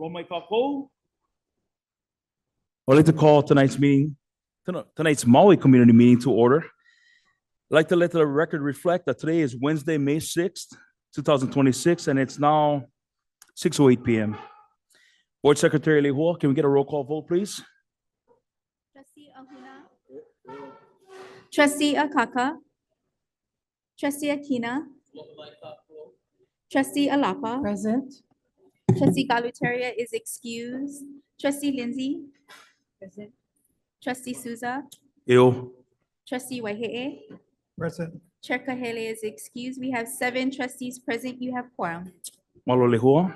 I'd like to call tonight's Maui community meeting to order. I'd like to let the record reflect that today is Wednesday, May 6th, 2026, and it's now 6:08 p.m. Board Secretary Lehua, can we get a roll call vote, please? Trustee Ahuna. Trustee Akaka. Trustee Akina. Trustee Alapa. Present. Trustee Galutaria is excused. Trustee Lindsey. Present. Trustee Souza. Yo. Trustee Waihe'e. Present. Chair Kahele is excused. We have 7 trustees present. You have quorum. Malo Lehua.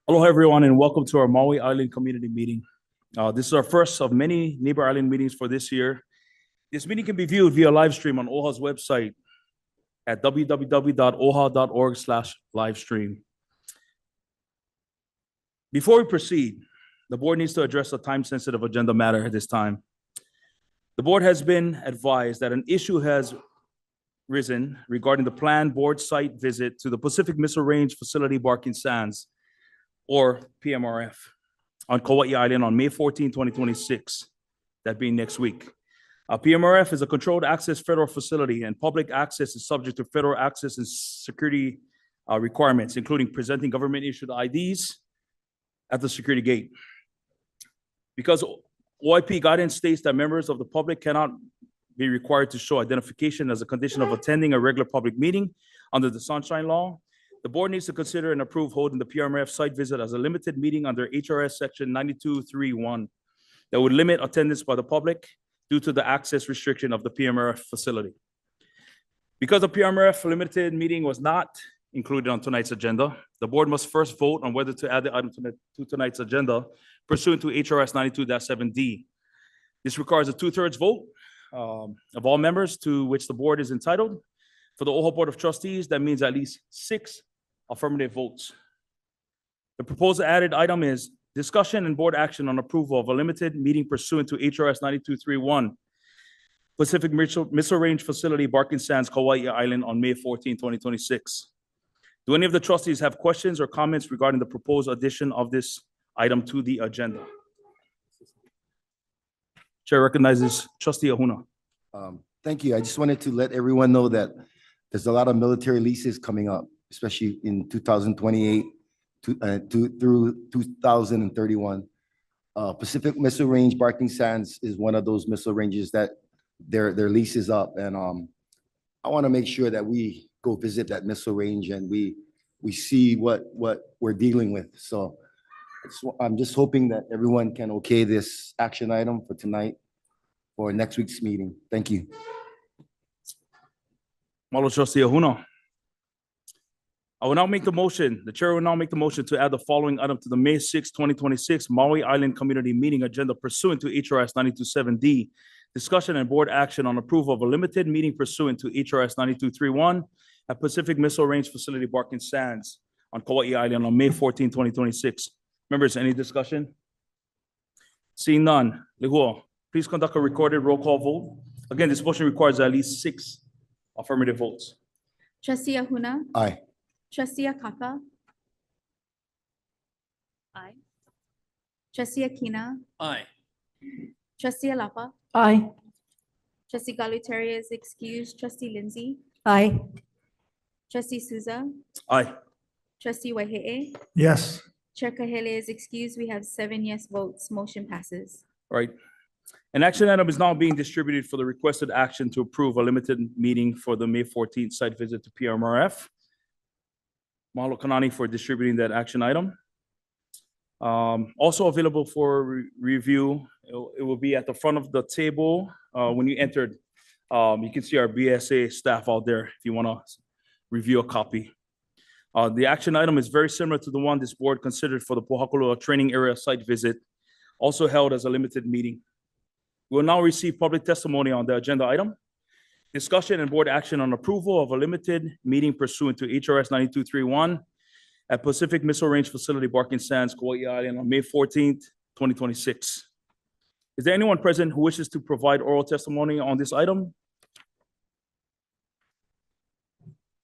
Aloha, everyone, and welcome to our Maui Island Community Meeting. This is our first of many Neighbor Island meetings for this year. This meeting can be viewed via live stream on OHA's website at www.oha.org/livestream. Before we proceed, the board needs to address a time-sensitive agenda matter at this time. The board has been advised that an issue has risen regarding the planned board site visit to the Pacific Missile Range Facility Barking Sands, or PMRF, on Kauai Island on May 14, 2026, that being next week. PMRF is a controlled access federal facility, and public access is subject to federal access and security requirements, including presenting government-issued IDs at the security gate. Because OIP guidance states that members of the public cannot be required to show identification as a condition of attending a regular public meeting under the Sunshine Law, the board needs to consider and approve holding the PMRF site visit as a limited meeting under HRS Section 92.3.1 that would limit attendance by the public due to the access restriction of the PMRF facility. Because the PMRF limited meeting was not included on tonight's agenda, the board must first vote on whether to add the item to tonight's agenda pursuant to HRS 92-7D. This requires a 2/3 vote of all members to which the board is entitled. For the OHA Board of Trustees, that means at least 6 affirmative votes. The proposed added item is discussion and board action on approval of a limited meeting pursuant to HRS 92.3.1, Pacific Missile Range Facility, Barking Sands, Kauai Island on May 14, 2026. Do any of the trustees have questions or comments regarding the proposed addition of this item to the agenda? Chair recognizes Trustee Ahuna. Thank you. I just wanted to let everyone know that there's a lot of military leases coming up, especially in 2028 through 2031. Pacific Missile Range Barking Sands is one of those missile ranges that their lease is up, and I want to make sure that we go visit that missile range and we see what we're dealing with. So I'm just hoping that everyone can okay this action item for tonight for next week's meeting. Thank you. Malo Trustee Ahuna. I will now make the motion. The chair will now make the motion to add the following item to the May 6, 2026 Maui Island Community Meeting agenda pursuant to HRS 92.7D. Discussion and board action on approval of a limited meeting pursuant to HRS 92.3.1 at Pacific Missile Range Facility Barking Sands on Kauai Island on May 14, 2026. Members, any discussion? Seeing none, Lehua, please conduct a recorded roll call vote. Again, this motion requires at least 6 affirmative votes. Trustee Ahuna. Aye. Trustee Akaka. Aye. Trustee Akina. Aye. Trustee Alapa. Aye. Trustee Galutaria is excused. Trustee Lindsey. Aye. Trustee Souza. Aye. Trustee Waihe'e. Yes. Chair Kahele is excused. We have 7 yes votes. Motion passes. All right. An action item is now being distributed for the requested action to approve a limited meeting for the May 14th site visit to PMRF. Mahalo Kanani for distributing that action item. Also available for review, it will be at the front of the table. When you entered, you can see our BSA staff out there if you want to review a copy. The action item is very similar to the one this board considered for the Pohakuloa training area site visit, also held as a limited meeting. We will now receive public testimony on the agenda item. Discussion and board action on approval of a limited meeting pursuant to HRS 92.3.1 at Pacific Missile Range Facility, Barking Sands, Kauai Island on May 14th, 2026. Is there anyone present who wishes to provide oral testimony on this item?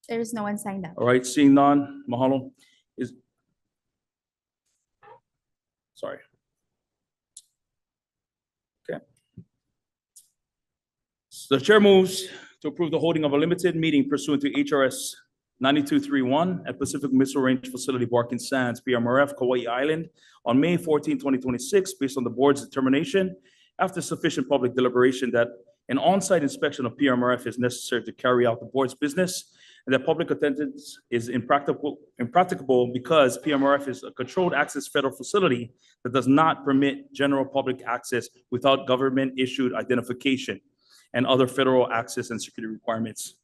There is no one signed up. All right, seeing none, mahalo. Sorry. Okay. So the chair moves to approve the holding of a limited meeting pursuant to HRS 9231 at Pacific Missile Range Facility, Barking Sands, PMRF, Kauai Island, on May 14, 2026, based on the board's determination after sufficient public deliberation that an on-site inspection of PMRF is necessary to carry out the board's business, and that public attendance is impracticable because PMRF is a controlled access federal facility that does not permit general public access without government-issued identification and other federal access and security requirements.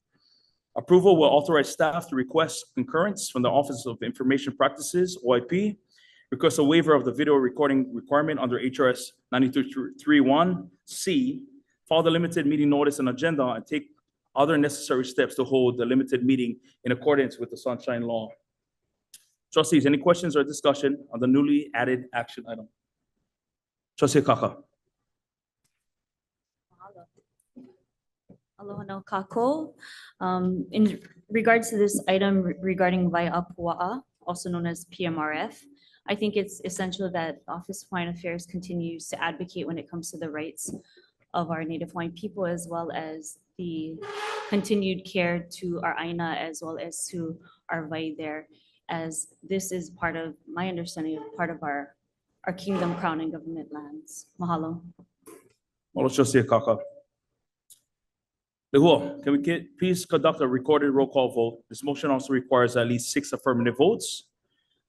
Approval will authorize staff to request concurrence from the Office of Information Practices, OIP, request a waiver of the video recording requirement under HRS 9231C, file the limited meeting notice and agenda, and take other necessary steps to hold the limited meeting in accordance with the Sunshine Law. Trustees, any questions or discussion on the newly added action item? Trustee Ikaika. Aloha no kako. In regards to this item regarding Waiapua'a, also known as PMRF, I think it's essential that Office of Hawaiian Affairs continues to advocate when it comes to the rights of our Native Hawaiian people, as well as the continued care to our Aina, as well as to our Wai there, as this is part of my understanding of part of our kingdom, crown, and government lands. Mahalo. Mahalo, Trustee Ikaika. Lehua, can we please conduct a recorded roll call vote? This motion also requires at least 6 affirmative votes,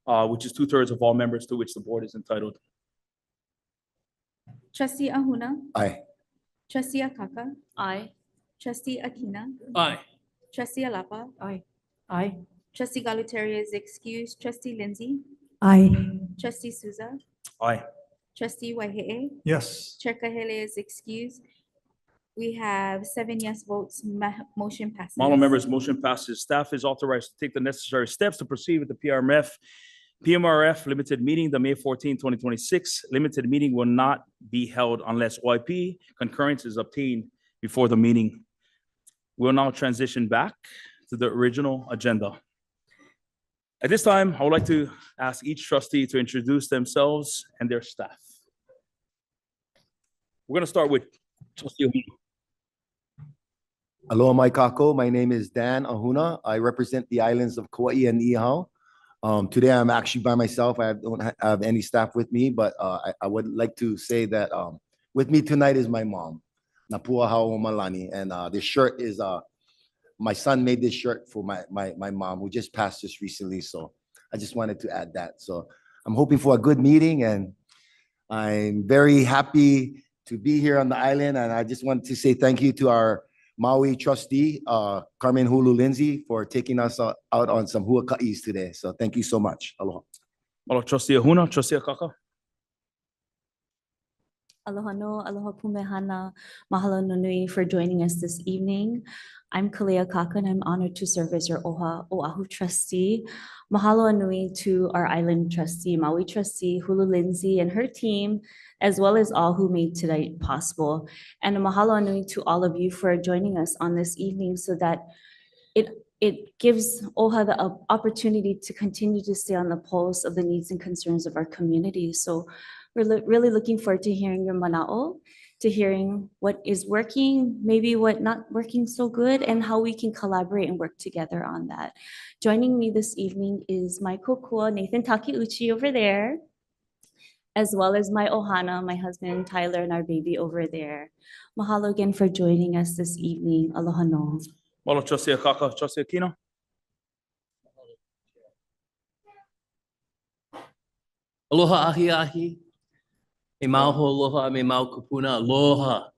which is 2/3 of all members to which the board is entitled. Trustee Ahuna, Aye. Trustee Akaka, Aye. Trustee Akina, Aye. Trustee Alapa, Aye. Aye. Trustee Galutaria is excused, Trustee Lindsey, Aye. Trustee Souza, Aye. Trustee Waihe'e, Yes. Chair Kahele is excused. We have 7 yes votes, motion passes. Mahalo, members, motion passes. Staff is authorized to take the necessary steps to proceed with the PMRF limited meeting, the May 14, 2026. Limited meeting will not be held unless OIP concurrence is obtained before the meeting. We'll now transition back to the original agenda. At this time, I would like to ask each trustee to introduce themselves and their staff. We're going to start with Trustee Ahuna. Aloha mai kako. My name is Dan Ahuna. I represent the islands of Kauai and Niihau. Today I'm actually by myself. I don't have any staff with me, but I would like to say that with me tonight is my mom, Napua Hauomalani, and this shirt is my son made this shirt for my mom, who just passed just recently. So I just wanted to add that. So I'm hoping for a good meeting, and I'm very happy to be here on the island. And I just want to say thank you to our Maui trustee, Carmen Hulu Lindsey, for taking us out on some huaka'is today. So thank you so much. Aloha. Mahalo, Trustee Ahuna. Trustee Ikaika. Aloha no, aloha pumehana. Mahalo no nui for joining us this evening. I'm Ikaika, and I'm honored to serve as your Oahu trustee. Mahalo nui to our island trustee, Maui trustee, Hulu Lindsey and her team, as well as all who made tonight possible. And a mahalo nui to all of you for joining us on this evening, so that it gives OHA the opportunity to continue to stay on the pulse of the needs and concerns of our community. So we're really looking forward to hearing your mana'o, to hearing what is working, maybe what not working so good, and how we can collaborate and work together on that. Joining me this evening is my kokua, Nathan Takeuchi over there, as well as my ohana, my husband Tyler, and our baby over there. Mahalo again for joining us this evening. Aloha no. Mahalo, Trustee Ikaika. Trustee Aquino. Aloha ahi ahi. Me mau ho aloha, me mau kupuna aloha.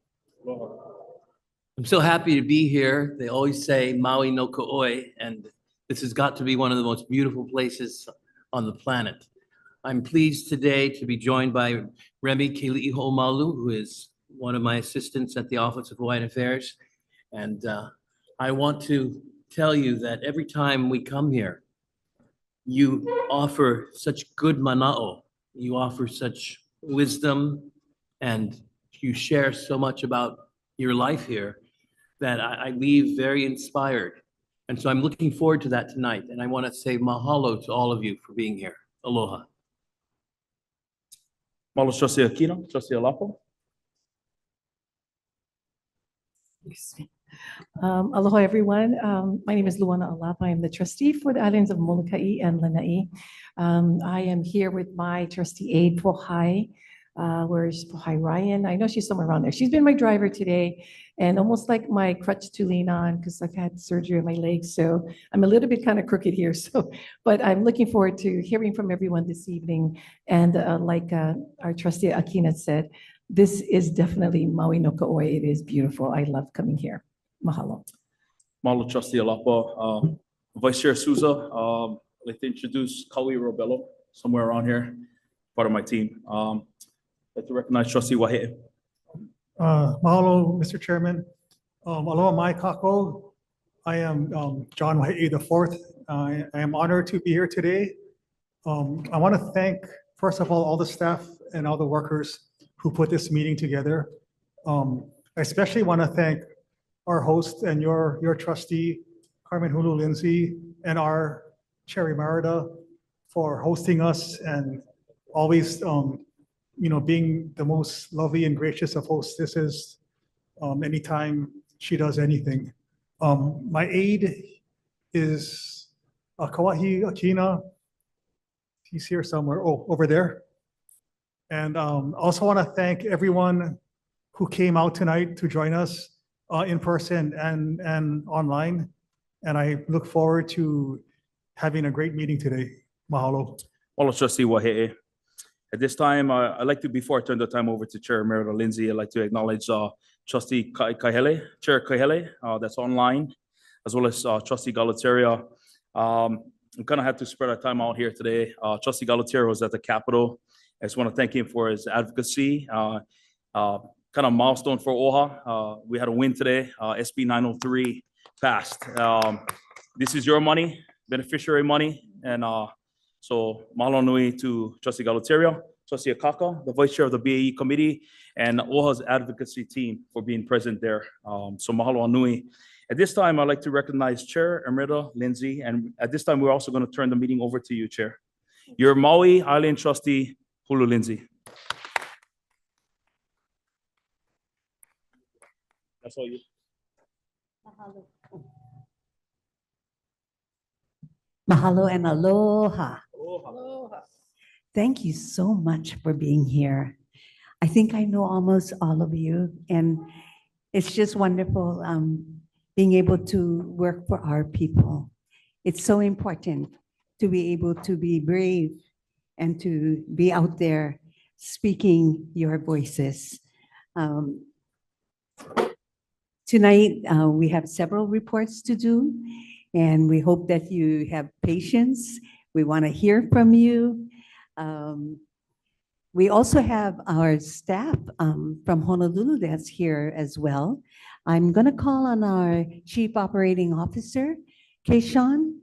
I'm so happy to be here. They always say Maui no ko'oi, and this has got to be one of the most beautiful places on the planet. I'm pleased today to be joined by Remy Keli'iho'omalu, who is one of my assistants at the Office of Hawaiian Affairs. And I want to tell you that every time we come here, you offer such good mana'o. You offer such wisdom, and you share so much about your life here that I leave very inspired. And so I'm looking forward to that tonight. And I want to say mahalo to all of you for being here. Aloha. Mahalo, trustee Aquino, trustee Alapo. Aloha, everyone. My name is Luana Alapa. I am the trustee for the islands of Molokai and Lānaʻi. I am here with my trustee aide, Pohai. Where's Pohai Ryan? I know she's somewhere around there. She's been my driver today and almost like my crutch to lean on because I've had surgery on my legs. So I'm a little bit kind of crooked here. So, but I'm looking forward to hearing from everyone this evening. And like our trustee Akina said, this is definitely Maui no Ka'oi. It is beautiful. I love coming here. Mahalo. Mahalo, trustee Alapo. Vice Chair Souza, I'd like to introduce Kaui Robello, somewhere around here, part of my team. I'd like to recognize trustee Wahe'e. Mahalo, Mr. Chairman. Aloha mai kako. I am John Wahe'e IV. I am honored to be here today. I want to thank, first of all the staff and all the workers who put this meeting together. I especially want to thank our host and your trustee, Carmen Hulu Lindsey, and our Chair Emerita for hosting us and always being the most lovely and gracious of hostesses anytime she does anything. My aide is Kawahi Akina. He's here somewhere. Oh, over there. And also want to thank everyone who came out tonight to join us in person and online. And I look forward to having a great meeting today. Mahalo. Mahalo, trustee Wahe'e. At this time, I'd like to, before I turn the time over to Chair Emerita Lindsey, I'd like to acknowledge trustee Kahele, Chair Kahele, that's online, as well as trustee Galataria. I'm gonna have to spread our time out here today. Trustee Galataria was at the Capitol. I just want to thank him for his advocacy. Kind of milestone for OHA. We had a win today. SB 903 passed. This is your money, beneficiary money, and so mahalo nui to trustee Galataria, trustee Akaka, the vice chair of the BAE committee, and OHA's advocacy team for being present there. So mahalo nui. At this time, I'd like to recognize Chair Emerita Lindsey, and at this time, we're also going to turn the meeting over to you, Chair. Your Maui Island trustee, Hulu Lindsey. That's all you. Mahalo and aloha. Aloha. Thank you so much for being here. I think I know almost all of you, and it's just wonderful being able to work for our people. It's so important to be able to be brave and to be out there speaking your voices. Tonight, we have several reports to do, and we hope that you have patience. We want to hear from you. We also have our staff from Honolulu that's here as well. I'm going to call on our Chief Operating Officer, Keishan.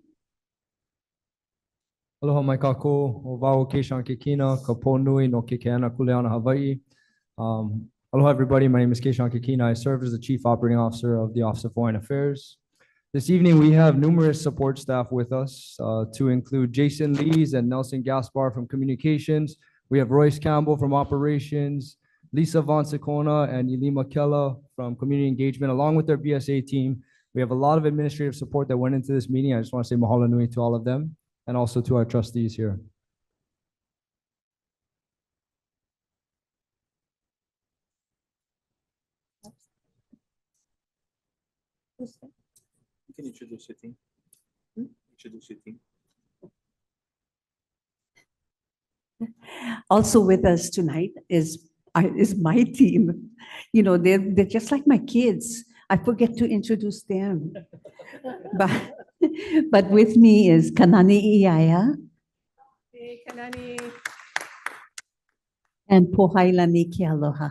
Aloha mai kako, o wau Keishan Kekina, ka pōnui no Kekeana Kuleana Hawaiʻi. Aloha everybody, my name is Keishan Kekina. I serve as the Chief Operating Officer of the Office of Foreign Affairs. This evening, we have numerous support staff with us to include Jason Lease and Nelson Gaspar from Communications. We have Royce Campbell from Operations, Lisa Von Sikona and Ilima Kella from Community Engagement, along with their BSA team. We have a lot of administrative support that went into this meeting. I just want to say mahalo nui to all of them and also to our trustees here. You can introduce your team. Introduce your team. Also with us tonight is my team. You know, they're just like my kids. I forget to introduce them. But with me is Kanani Iaya. Hey, Kanani. And Pohailani Aloha.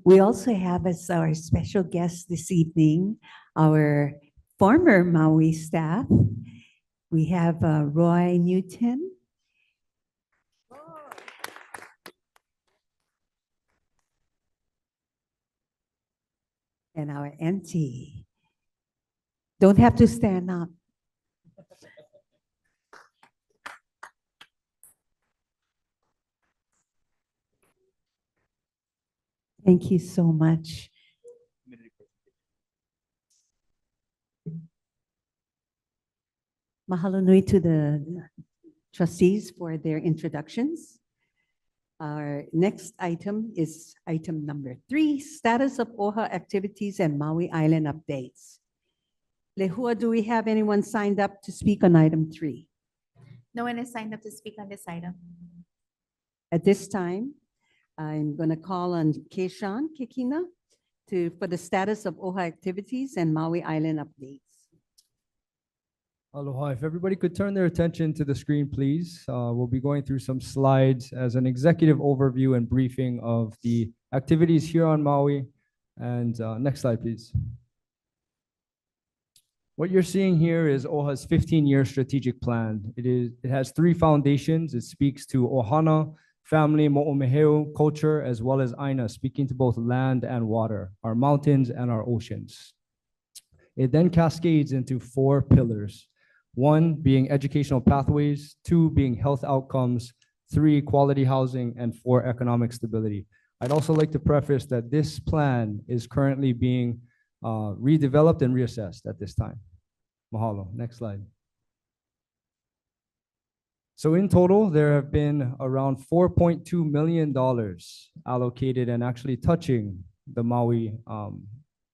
We also have as our special guest this evening, our former Maui staff. We have Roy Newton. And our auntie. Don't have to stand up. Thank you so much. Mahalo nui to the trustees for their introductions. Our next item is item number 3, status of OHA activities and Maui Island updates. Lehua, do we have anyone signed up to speak on item 3? No one is signed up to speak on this item. At this time, I'm going to call on Keishan Kikina for the status of OHA activities and Maui Island updates. Aloha. If everybody could turn their attention to the screen, please. We'll be going through some slides as an executive overview and briefing of the activities here on Maui. And next slide, please. What you're seeing here is OHA's 15-year strategic plan. It has 3 foundations. It speaks to ohana, family, mo'omeheu, culture, as well as aina, speaking to both land and water, our mountains and our oceans. It then cascades into 4 pillars. 1 being educational pathways, 2 being health outcomes, 3 quality housing, and 4 economic stability. I'd also like to preface that this plan is currently being redeveloped and reassessed at this time. Mahalo. Next slide. So in total, there have been around $4.2 million allocated and actually touching the Maui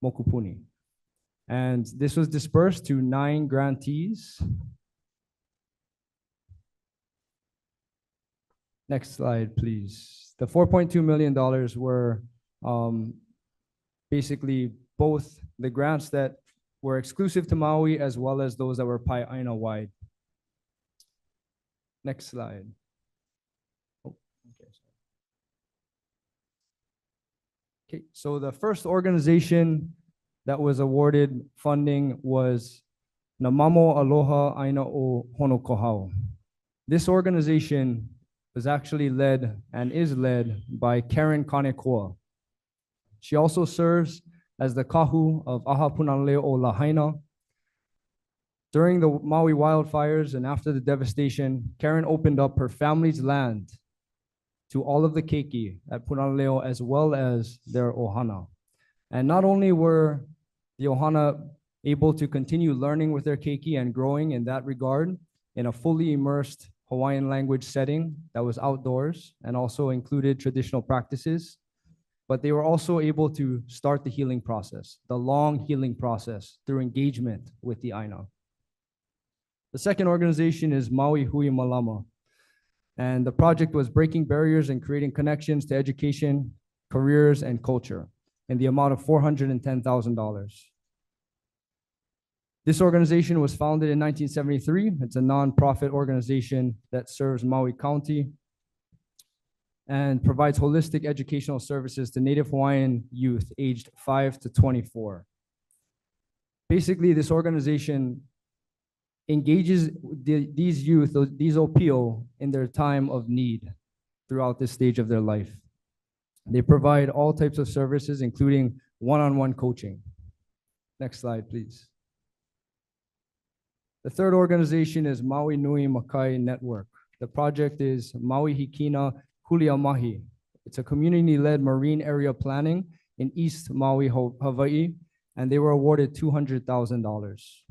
Mokupuni. And this was dispersed to 9 grantees. Next slide, please. The $4.2 million were basically both the grants that were exclusive to Maui as well as those that were Paʻina wide. Next slide. Oh, okay, so the first organization that was awarded funding was Namamo Aloha Aina o Honokohau. This organization was actually led and is led by Karen Kanekoa. She also serves as the kahu of Ahapunaleo o Lahaina. During the Maui wildfires and after the devastation, Karen opened up her family's land to all of the keiki at Punaleo as well as their ohana. And not only were the ohana able to continue learning with their keiki and growing in that regard in a fully immersed Hawaiian language setting that was outdoors and also included traditional practices, but they were also able to start the healing process, the long healing process through engagement with the Aina. The second organization is Maui Hui Malama. And the project was breaking barriers and creating connections to education, careers, and culture in the amount of $410,000. This organization was founded in 1973. It's a nonprofit organization that serves Maui County and provides holistic educational services to Native Hawaiian youth aged 5 to 24. Basically, this organization engages these youth, these OPO, in their time of need throughout this stage of their life. They provide all types of services, including one-on-one coaching. Next slide, please. The third organization is Maui Nui Makai Network. The project is Maui Hikina Huliamahi. It's a community-led marine area planning in East Maui, Hawaii, and they were awarded $200,000.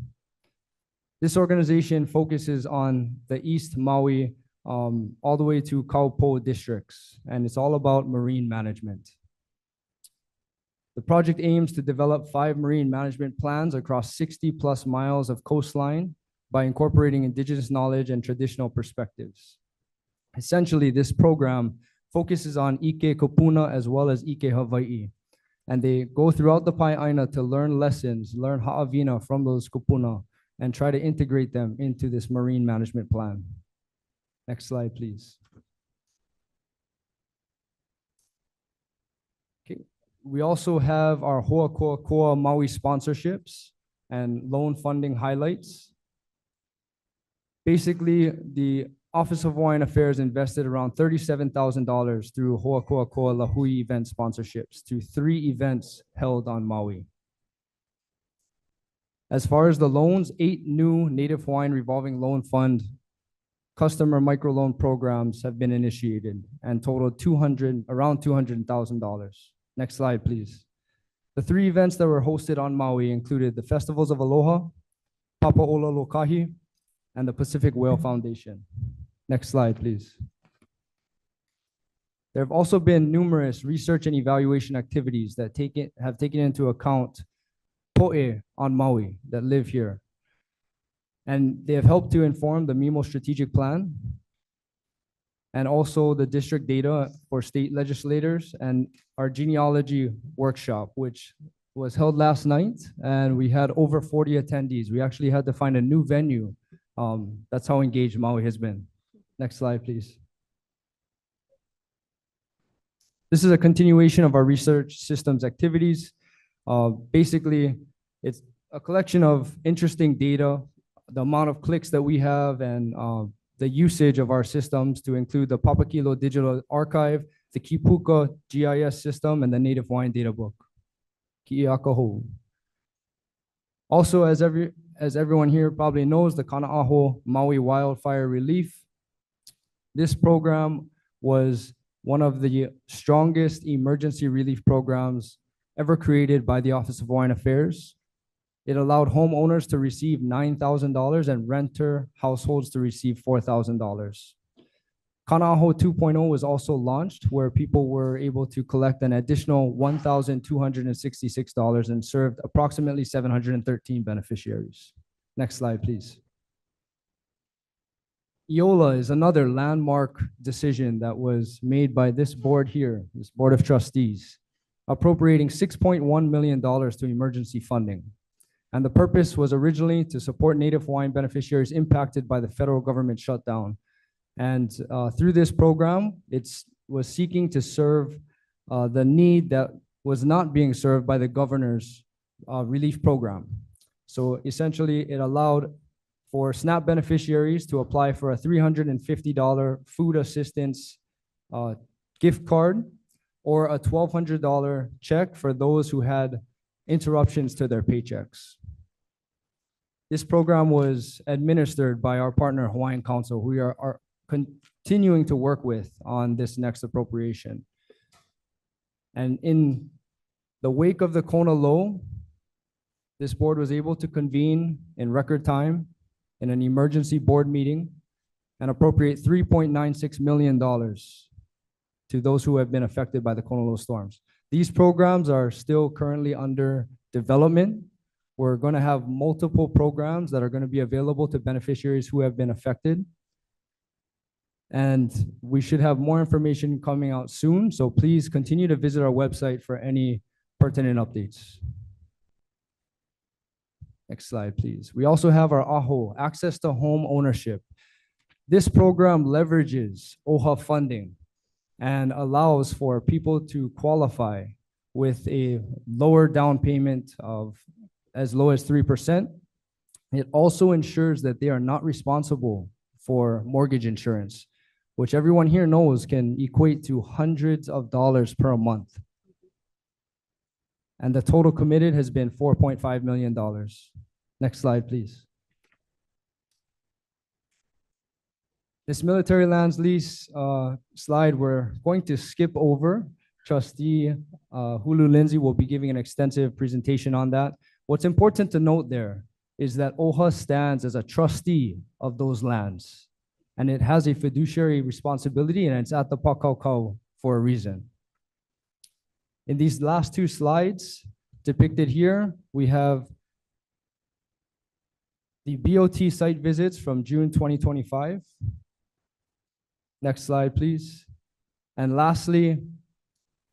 This organization focuses on the East Maui all the way to Kaupo districts, and it's all about marine management. The project aims to develop 5 marine management plans across 60+ miles of coastline by incorporating indigenous knowledge and traditional perspectives. Essentially, this program focuses on Ike Kopuna as well as Ike Hawaii, and they go throughout the Paʻina to learn lessons, learn ha'awina from those kupuna, and try to integrate them into this marine management plan. Next slide, please. Okay. We also have our Hoʻakoʻakoa Maui sponsorships and loan funding highlights. Basically, the Office of Hawaiian Affairs invested around $37,000 through Hoʻakoʻakoa Lahui event sponsorships to 3 events held on Maui. As far as the loans, 8 new Native Hawaiian Revolving Loan Fund customer microloan programs have been initiated and totaled around $200,000. Next slide, please. The 3 events that were hosted on Maui included the Festivals of Aloha, Papa'ola Lokahi, and the Pacific Whale Foundation. Next slide, please. There have also been numerous research and evaluation activities that have taken into account po'e on Maui that live here. And they have helped to inform the MIMO strategic plan and also the district data for state legislators and our genealogy workshop, which was held last night, and we had over 40 attendees. We actually had to find a new venue. That's how engaged Maui has been. Next slide, please. This is a continuation of our research systems activities. Basically, it's a collection of interesting data, the amount of clicks that we have, and the usage of our systems to include the Papakilo Digital Archive, the Kipuka GIS system, and the Native Hawaiian Data Book. Ki'iakaho. Also, as everyone here probably knows, the Kana'aho Maui Wildfire Relief. This program was one of the strongest emergency relief programs ever created by the Office of Hawaiian Affairs. It allowed homeowners to receive $9,000 and renter households to receive $4,000. Kana'aho 2.0 was also launched, where people were able to collect an additional $1,266 and served approximately 713 beneficiaries. Next slide, please. EOLA is another landmark decision that was made by this board here, this Board of Trustees, appropriating $6.1 million to emergency funding. And the purpose was originally to support Native Hawaiian beneficiaries impacted by the federal government shutdown. And through this program, it was seeking to serve the need that was not being served by the governor's relief program. So essentially, it allowed for SNAP beneficiaries to apply for a $350 food assistance gift card or a $1,200 check for those who had interruptions to their paychecks. This program was administered by our partner, Hawaiian Council, who we are continuing to work with on this next appropriation. And in the wake of the Kona low, this board was able to convene in record time in an emergency board meeting and appropriate $3.96 million to those who have been affected by the Kona low storms. These programs are still currently under development. We're going to have multiple programs that are going to be available to beneficiaries who have been affected. And we should have more information coming out soon. So please continue to visit our website for any pertinent updates. Next slide, please. We also have our AHO, Access to Home Ownership. This program leverages OHA funding and allows for people to qualify with a lower down payment of as low as 3%. It also ensures that they are not responsible for mortgage insurance, which everyone here knows can equate to hundreds of dollars per month. And the total committed has been $4.5 million. Next slide, please. This military lands lease slide, we're going to skip over. Trustee Hulu Lindsey will be giving an extensive presentation on that. What's important to note there is that OHA stands as a trustee of those lands, and it has a fiduciary responsibility, and it's at the Pakaukau for a reason. In these last 2 slides depicted here, we have the BOT site visits from June 2025. Next slide, please. And lastly,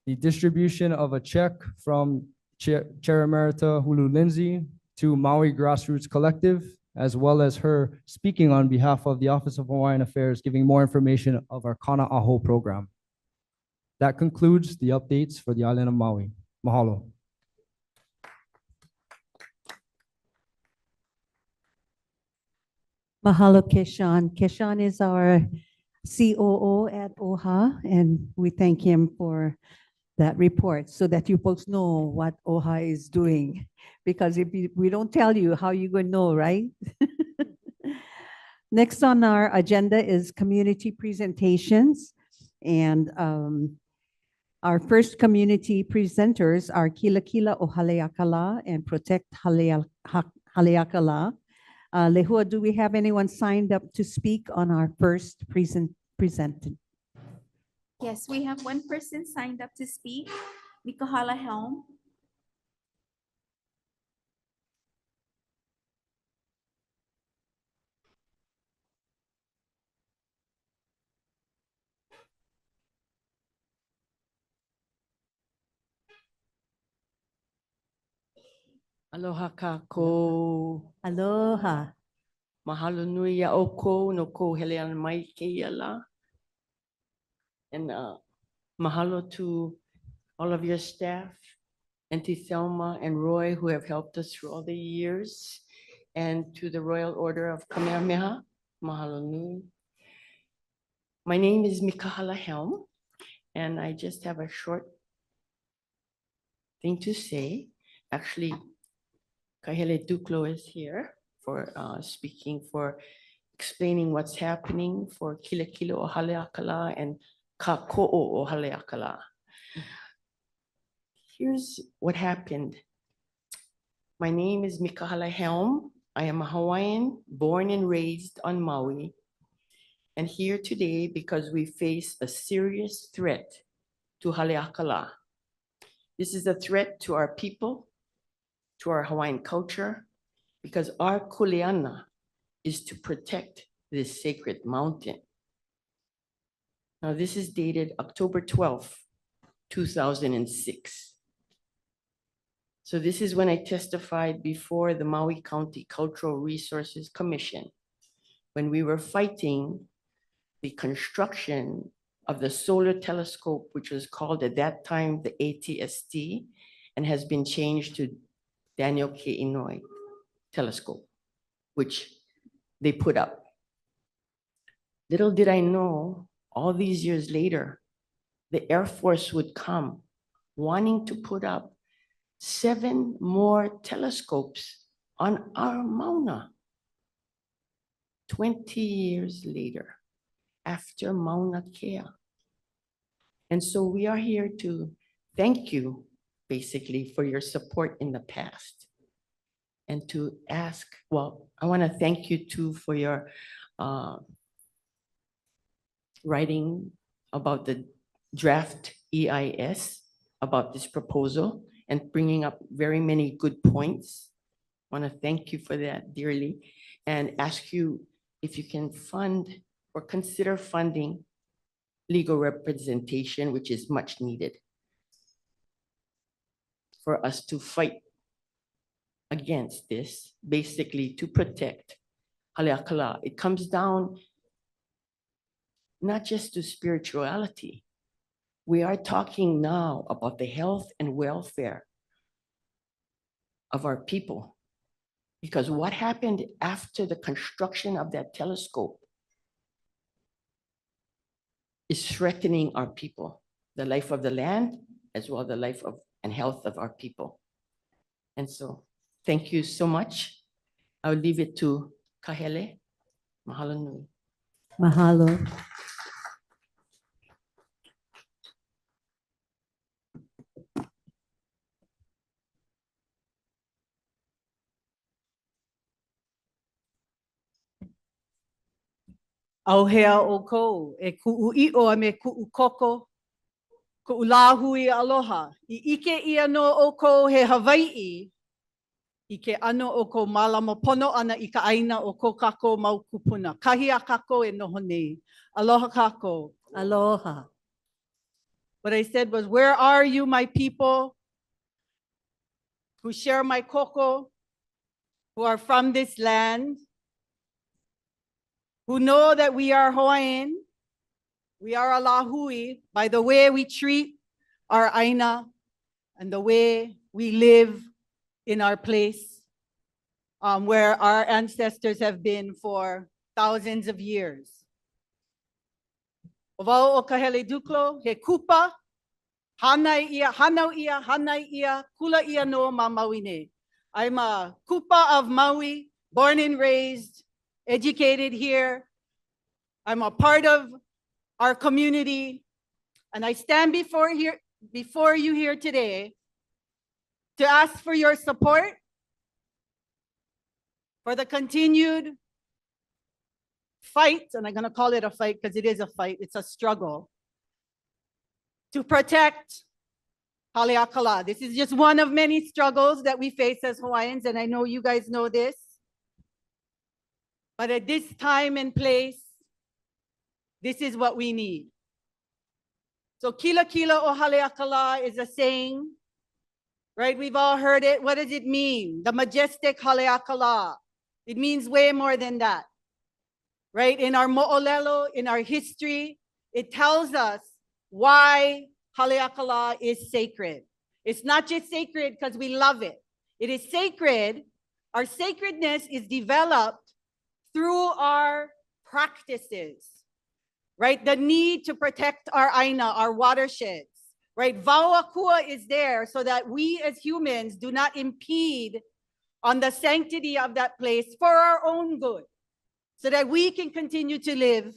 the distribution of a check from Chair Emerita Hulu Lindsey to Maui Grassroots Collective, as well as her speaking on behalf of the Office of Hawaiian Affairs, giving more information of our Kana'aho program. That concludes the updates for the island of Maui. Mahalo. Mahalo, Keshawn. Keshawn is our COO at OHA, and we thank him for that report so that you folks know what OHA is doing. Because if we don't tell you, how you gonna know, right? Next on our agenda is community presentations. And Our first community presenters are Kilakila o Haleakalā and Protect Haleakalā. Lehua, do we have anyone signed up to speak on our first presented? Yes, we have one person signed up to speak, Nakahashi Helm. Aloha kako. Aloha. Mahalo nui a oko no ko hele ana mai keia la. And mahalo to all of your staff, Auntie Thelma and Roy, who have helped us through all the years, and to the Royal Order of Kamehameha. Mahalo nui. My name is Mikahala Helm, and I just have a short thing to say. Actually, Kahele Dukelow is here for speaking, for explaining what's happening for Kilakila o Haleakalā and Kako'o o Haleakalā. Here's what happened. My name is Mikahala Helm. I am a Hawaiian born and raised on Maui, and here today because we face a serious threat to Haleakalā. This is a threat to our people, to our Hawaiian culture, because our kuleana is to protect this sacred mountain. Now, this is dated October 12th, 2006. So this is when I testified before the Maui County Cultural Resources Commission, when we were fighting the construction of the solar telescope, which was called at that time the ATST, and has been changed to Daniel K. Inouye telescope, which they put up. Little did I know, all these years later, the Air Force would come wanting to put up 7 more telescopes on our Mauna. 20 years later, after Mauna Kea. And so we are here to thank you, basically, for your support in the past. And to ask, well, I want to thank you too for your writing about the draft EIS, about this proposal, and bringing up very many good points. I want to thank you for that dearly, and ask you if you can fund or consider funding legal representation, which is much needed for us to fight against this, basically to protect Haleakalā. It comes down not just to spirituality. We are talking now about the health and welfare of our people. Because what happened after the construction of that telescope is threatening our people, the life of the land, as well as the life of and health of our people. And so, thank you so much. I'll leave it to Kahele. Mahalo nui. Mahalo. Auhea o kou, e ku'u'i'o me ku'ukoko, ku'ulahui aloha. I ike ia no o kou he Hawaiʻi, i ke ano o kou malama pono ana i ka ʻaina o kou kako mau kupuna. Kahi a kako e noho nei. Aloha kako. Aloha. What I said was, where are you, my people, who share my koko, who are from this land, who know that we are Hawaiian, we are a lahui by the way we treat our aina and the way we live in our place, where our ancestors have been for thousands of years. O wau o Kahele Dukelow, he kupa, hanai ia, hanau ia, hanai ia, kula ia no ma Maui nei. I'm a kupa of Maui, born and raised, educated here. I'm a part of our community, and I stand before before you here today to ask for your support for the continued fight, and I'm going to call it a fight because it is a fight, it's a struggle, to protect Haleakalā. This is just one of many struggles that we face as Hawaiians, and I know you guys know this. But at this time and place, this is what we need. So Kilakila o Haleakalā is a saying, right? We've all heard it. What does it mean? The majestic Haleakalā. It means way more than that, right? In our mo'olelo, in our history, it tells us why Haleakalā is sacred. It's not just sacred because we love it. It is sacred. Our sacredness is developed through our practices, right? The need to protect our aina, our watersheds, right? Vauakua is there so that we as humans do not impede on the sanctity of that place for our own good, so that we can continue to live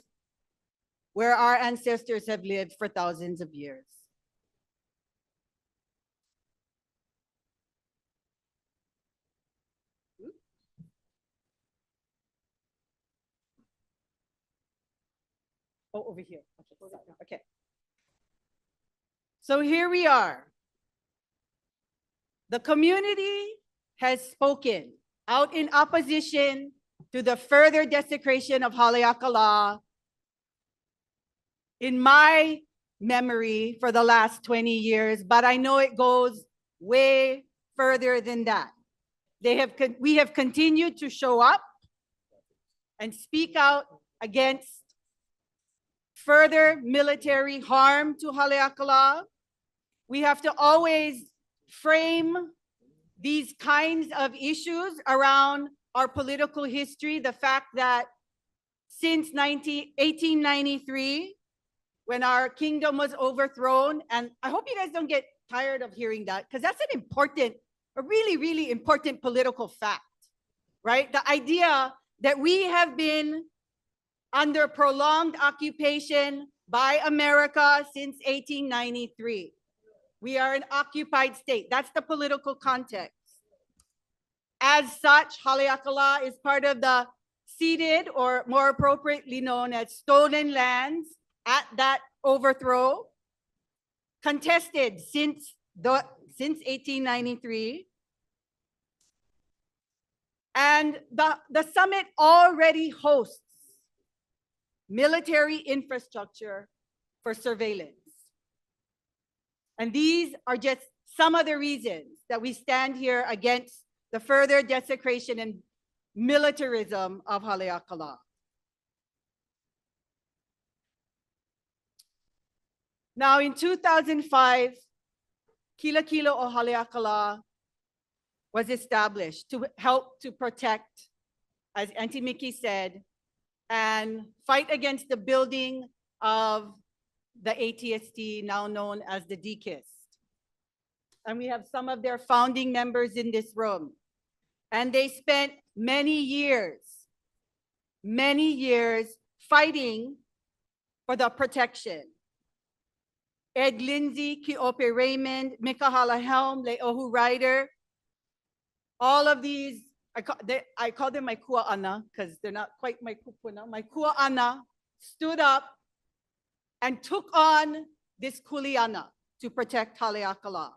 where our ancestors have lived for thousands of years. Oh, over here. Okay. So here we are. The community has spoken out in opposition to the further desecration of Haleakalā in my memory for the last 20 years, but I know it goes way further than that. We have continued to show up and speak out against further military harm to Haleakalā. We have to always frame these kinds of issues around our political history. The fact that since 1893, when our kingdom was overthrown, and I hope you guys don't get tired of hearing that, because that's a really, really important political fact, right? The idea that we have been under prolonged occupation by America since 1893. We are an occupied state. That's the political context. As such, Haleakalā is part of the ceded, or more appropriately known as stolen lands at that overthrow, contested since 1893. And the summit already hosts military infrastructure for surveillance. And these are just some of the reasons that we stand here against the further desecration and militarism of Haleakalā. Now, in 2005, Kilakila o Haleakalā was established to help to protect, as Auntie Mickey said, and fight against the building of the ATST, now known as the DKIST. And we have some of their founding members in this room. And they spent many years fighting for the protection. Ed Lindsey, Kiope Raymond, Mikahala Helm, Le'ohu Ryder, all of these, I call them my kua'ana because they're not quite my kupuna. My kua'ana stood up and took on this kuleana to protect Haleakalā.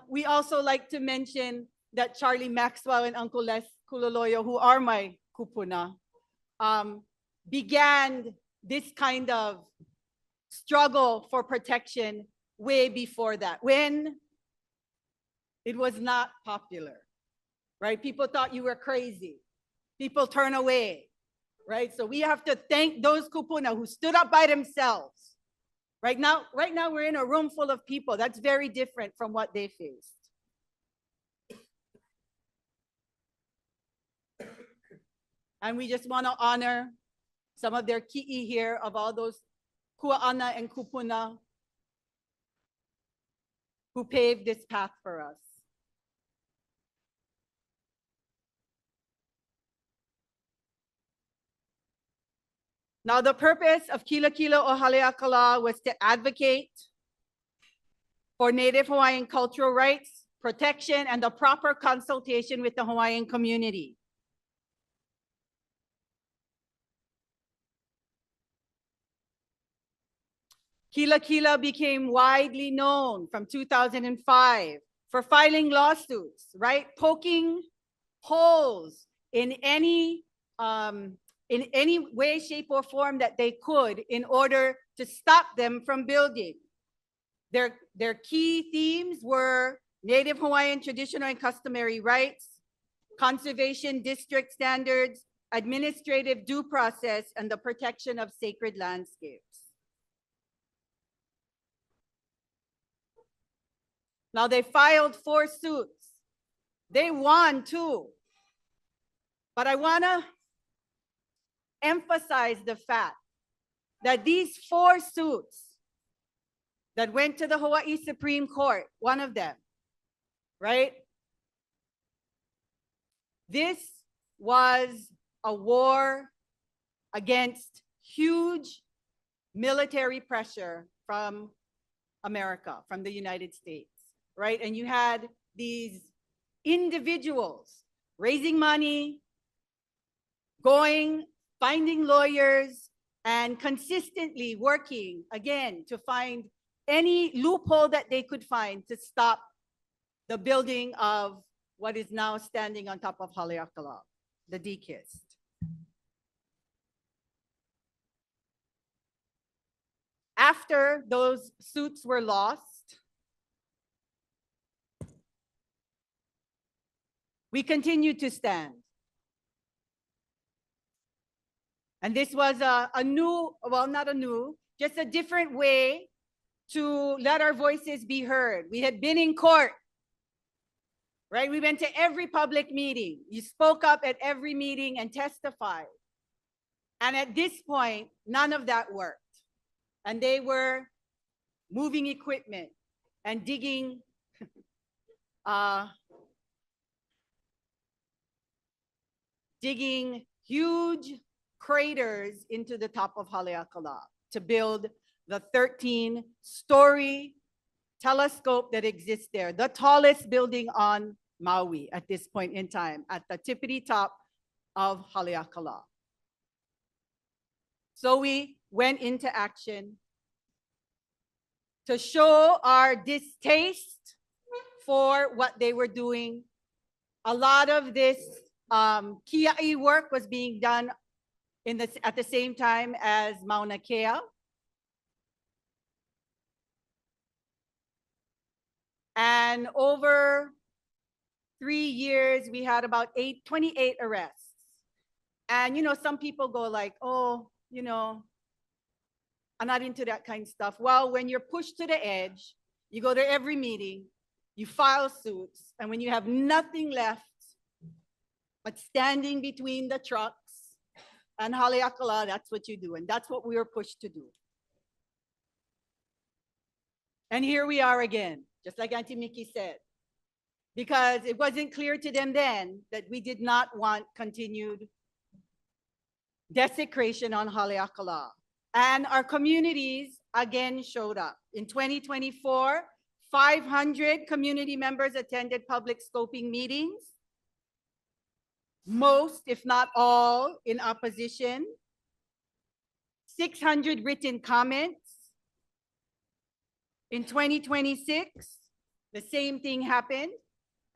We also like to mention that Charlie Maxwell and Uncle Les Kulaloyo, who are my kupuna, began this kind of struggle for protection way before that, when it was not popular, right? People thought you were crazy. People turn away, right? So we have to thank those kupuna who stood up by themselves. Right now we're in a room full of people. That's very different from what they faced. And we just want to honor some of their ki'i here of all those kua'ana and kupuna who paved this path for us. Now, the purpose of Kilakila o Haleakalā was to advocate for Native Hawaiian cultural rights, protection, and the proper consultation with the Hawaiian community. Kilakila became widely known from 2005 for filing lawsuits, right? Poking holes in any way, shape, or form that they could in order to stop them from building. Their key themes were Native Hawaiian traditional and customary rights, conservation district standards, administrative due process, and the protection of sacred landscapes. Now they filed 4 suits. They won 2. But I want to emphasize the fact that these 4 suits that went to the Hawaii Supreme Court, one of them, right? This was a war against huge military pressure from America, from the United States, right? And you had these individuals raising money, finding lawyers, and consistently working, again, to find any loophole that they could find to stop the building of what is now standing on top of Haleakalā, the Dekist. After those suits were lost, we continued to stand. And this was a new, well, not a new, just a different way to let our voices be heard. We had been in court, right? We went to every public meeting. You spoke up at every meeting and testified. And at this point, none of that worked. And they were moving equipment and digging digging huge craters into the top of Haleakalā to build the 13-story telescope that exists there, the tallest building on Maui at this point in time, at the tippity top of Haleakalā. So we went into action to show our distaste for what they were doing. A lot of this kiaʻi work was being done at the same time as Mauna Kea. And over 3 years, we had about 28 arrests. And, you know, some people go like, oh, you know, I'm not into that kind of stuff. Well, when you're pushed to the edge, you go to every meeting, you file suits, and when you have nothing left but standing between the trucks and Haleakalā, that's what you do. And that's what we were pushed to do. And here we are again, just like Auntie Mickey said, because it wasn't clear to them then that we did not want continued desecration on Haleakalā. And our communities again showed up. In 2024, 500 community members attended public scoping meetings. Most, if not all, in opposition. 600 written comments. In 2026, the same thing happened.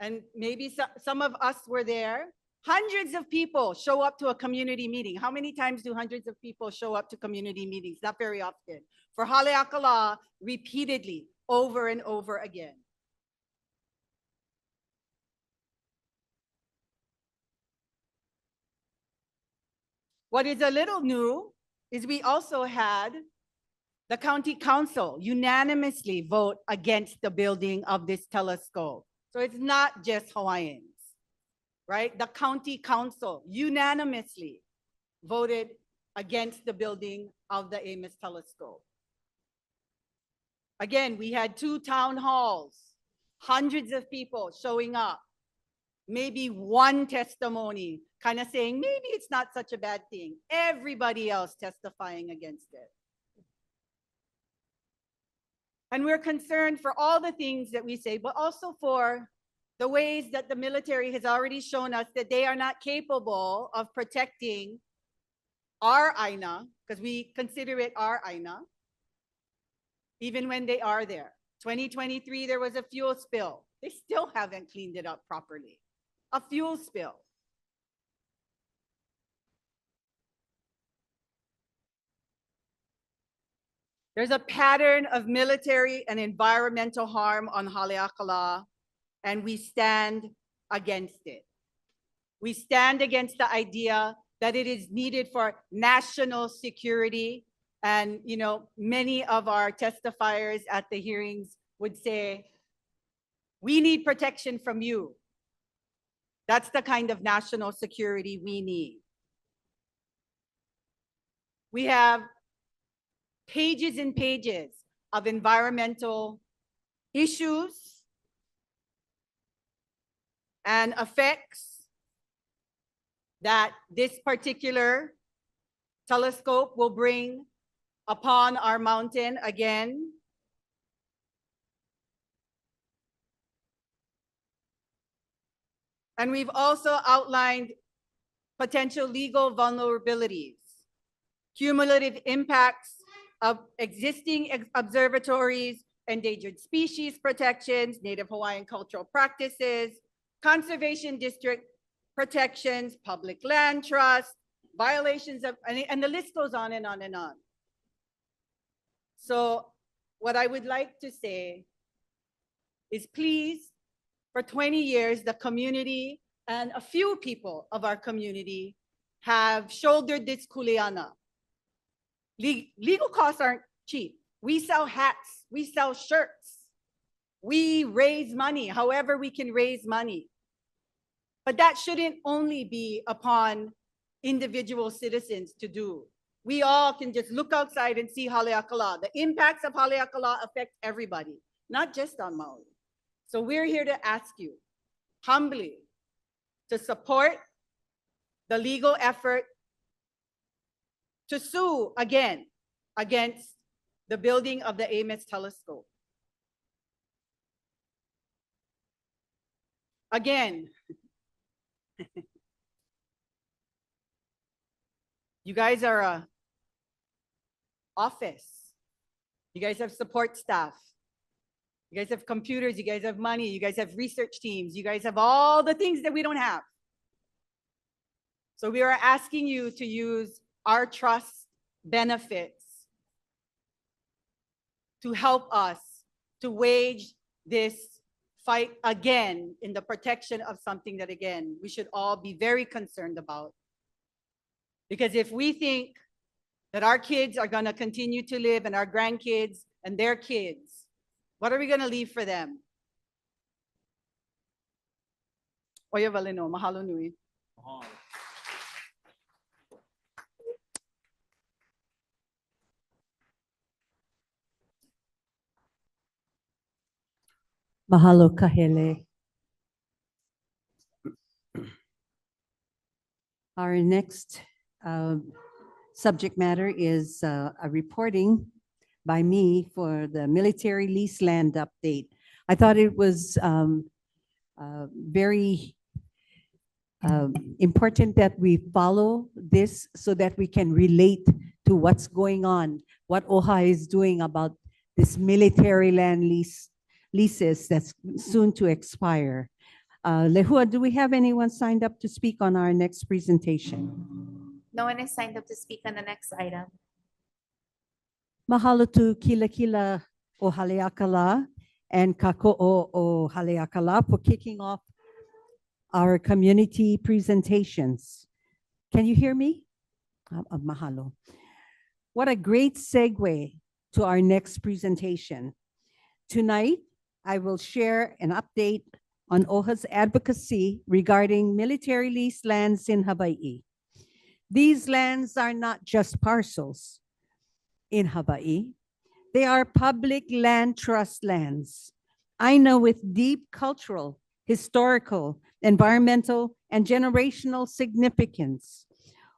And maybe some of us were there. Hundreds of people show up to a community meeting. How many times do hundreds of people show up to community meetings? Not very often. For Haleakalā, repeatedly, over and over again. What is a little new is we also had the county council unanimously vote against the building of this telescope. So it's not just Hawaiians, right? The county council unanimously voted against the building of the Amos telescope. Again, we had 2 town halls, hundreds of people showing up, maybe 1 testimony kind of saying, maybe it's not such a bad thing. Everybody else testifying against it. And we're concerned for all the things that we say, but also for the ways that the military has already shown us that they are not capable of protecting our Aina, because we consider it our Aina, even when they are there. 2023, there was a fuel spill. They still haven't cleaned it up properly. A fuel spill. There's a pattern of military and environmental harm on Haleakalā, and we stand against it. We stand against the idea that it is needed for national security. And, you know, many of our testifiers at the hearings would say, we need protection from you. That's the kind of national security we need. We have pages and pages of environmental issues and effects that this particular telescope will bring upon our mountain again. And we've also outlined potential legal vulnerabilities, cumulative impacts of existing observatories, endangered species protections, Native Hawaiian cultural practices, conservation district protections, public land trust, violations of, and the list goes on and on and on. So what I would like to say is, please, for 20 years, the community and a few people of our community have shouldered this kuleana. Legal costs aren't cheap. We sell hats, we sell shirts, we raise money, however we can raise money. But that shouldn't only be upon individual citizens to do. We all can just look outside and see Haleakalā. The impacts of Haleakalā affect everybody, not just on Maui. So we're here to ask you humbly to support the legal effort to sue again against the building of the Ames telescope. Again, you guys are a office. You guys have support staff. You guys have computers, you guys have money, you guys have research teams, you guys have all the things that we don't have. So we are asking you to use our trust benefits to help us to wage this fight again in the protection of something that, again, we should all be very concerned about. Because if we think that our kids are going to continue to live, and our grandkids and their kids, what are we going to leave for them? Oya valeno, mahalo nui. Mahalo Kahele. Our next subject matter is a reporting by me for the military lease land update. I thought it was very important that we follow this so that we can relate to what's going on, what OHA is doing about this military land leases that's soon to expire. Lehua, do we have anyone signed up to speak on our next presentation? No one is signed up to speak on the next item. Mahalo to Kilakila o Haleakalā and Kako'o o Haleakalā for kicking off our community presentations. Can you hear me? Mahalo. What a great segue to our next presentation. Tonight, I will share an update on OHA's advocacy regarding military lease lands in Hawaii. These lands are not just parcels in Hawaii. They are public land trust lands. I know with deep cultural, historical, environmental, and generational significance.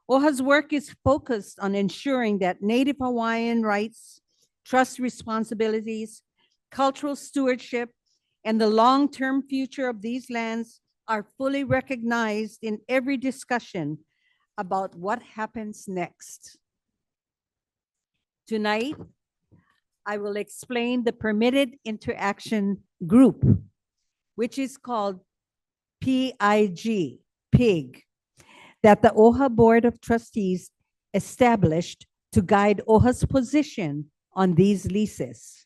OHA's work is focused on ensuring that Native Hawaiian rights, trust responsibilities, cultural stewardship, and the long-term future of these lands are fully recognized in every discussion about what happens next. Tonight, I will explain the permitted interaction group, which is called PIG, PIG, that the OHA Board of Trustees established to guide OHA's position on these leases.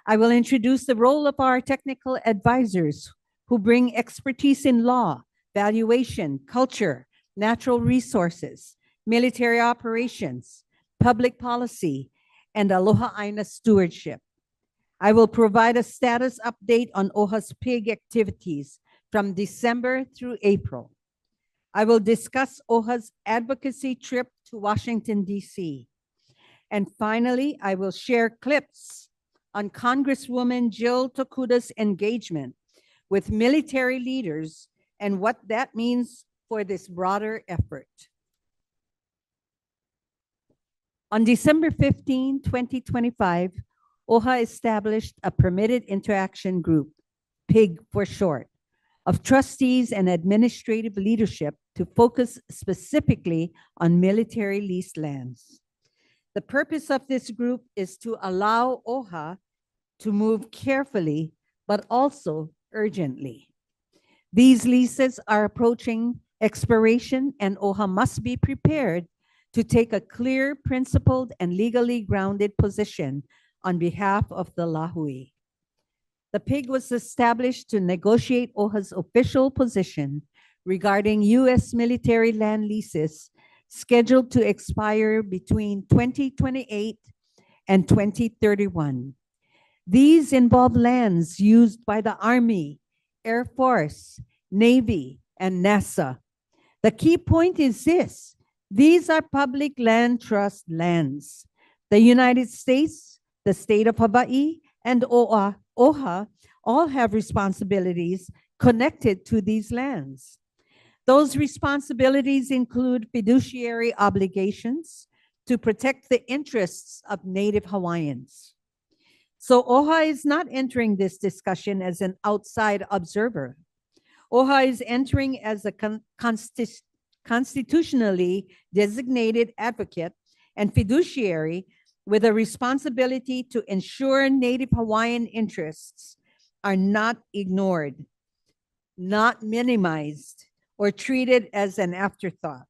I will introduce the role of our technical advisors who bring expertise in law, valuation, culture, natural resources, military operations, public policy, and Aloha Aina stewardship. I will provide a status update on OHA's PIG activities from December through April. I will discuss OHA's advocacy trip to Washington, D.C. And finally, I will share clips on Congresswoman Jill Tokuda's engagement with military leaders and what that means for this broader effort. On December 15, 2025, OHA established a permitted interaction group, PIG for short, of trustees and administrative leadership to focus specifically on military leased lands. The purpose of this group is to allow OHA to move carefully, but also urgently. These leases are approaching expiration, and OHA must be prepared to take a clear, principled, and legally grounded position on behalf of the Lahui. The PIG was established to negotiate OHA's official position regarding U.S. military land leases scheduled to expire between 2028 and 2031. These involve lands used by the Army, Air Force, Navy, and NASA. The key point is this: these are public land trust lands. The United States, the state of Hawaii, and OHA all have responsibilities connected to these lands. Those responsibilities include fiduciary obligations to protect the interests of Native Hawaiians. So OHA is not entering this discussion as an outside observer. OHA is entering as a constitutionally designated advocate and fiduciary with a responsibility to ensure Native Hawaiian interests are not ignored, not minimized, or treated as an afterthought.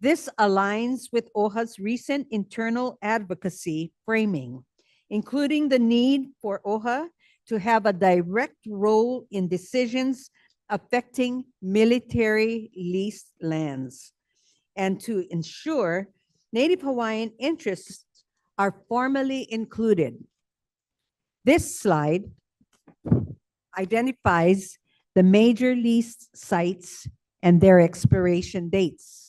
This aligns with OHA's recent internal advocacy framing, including the need for OHA to have a direct role in decisions affecting military leased lands and to ensure Native Hawaiian interests are formally included. This slide identifies the major leased sites and their expiration dates.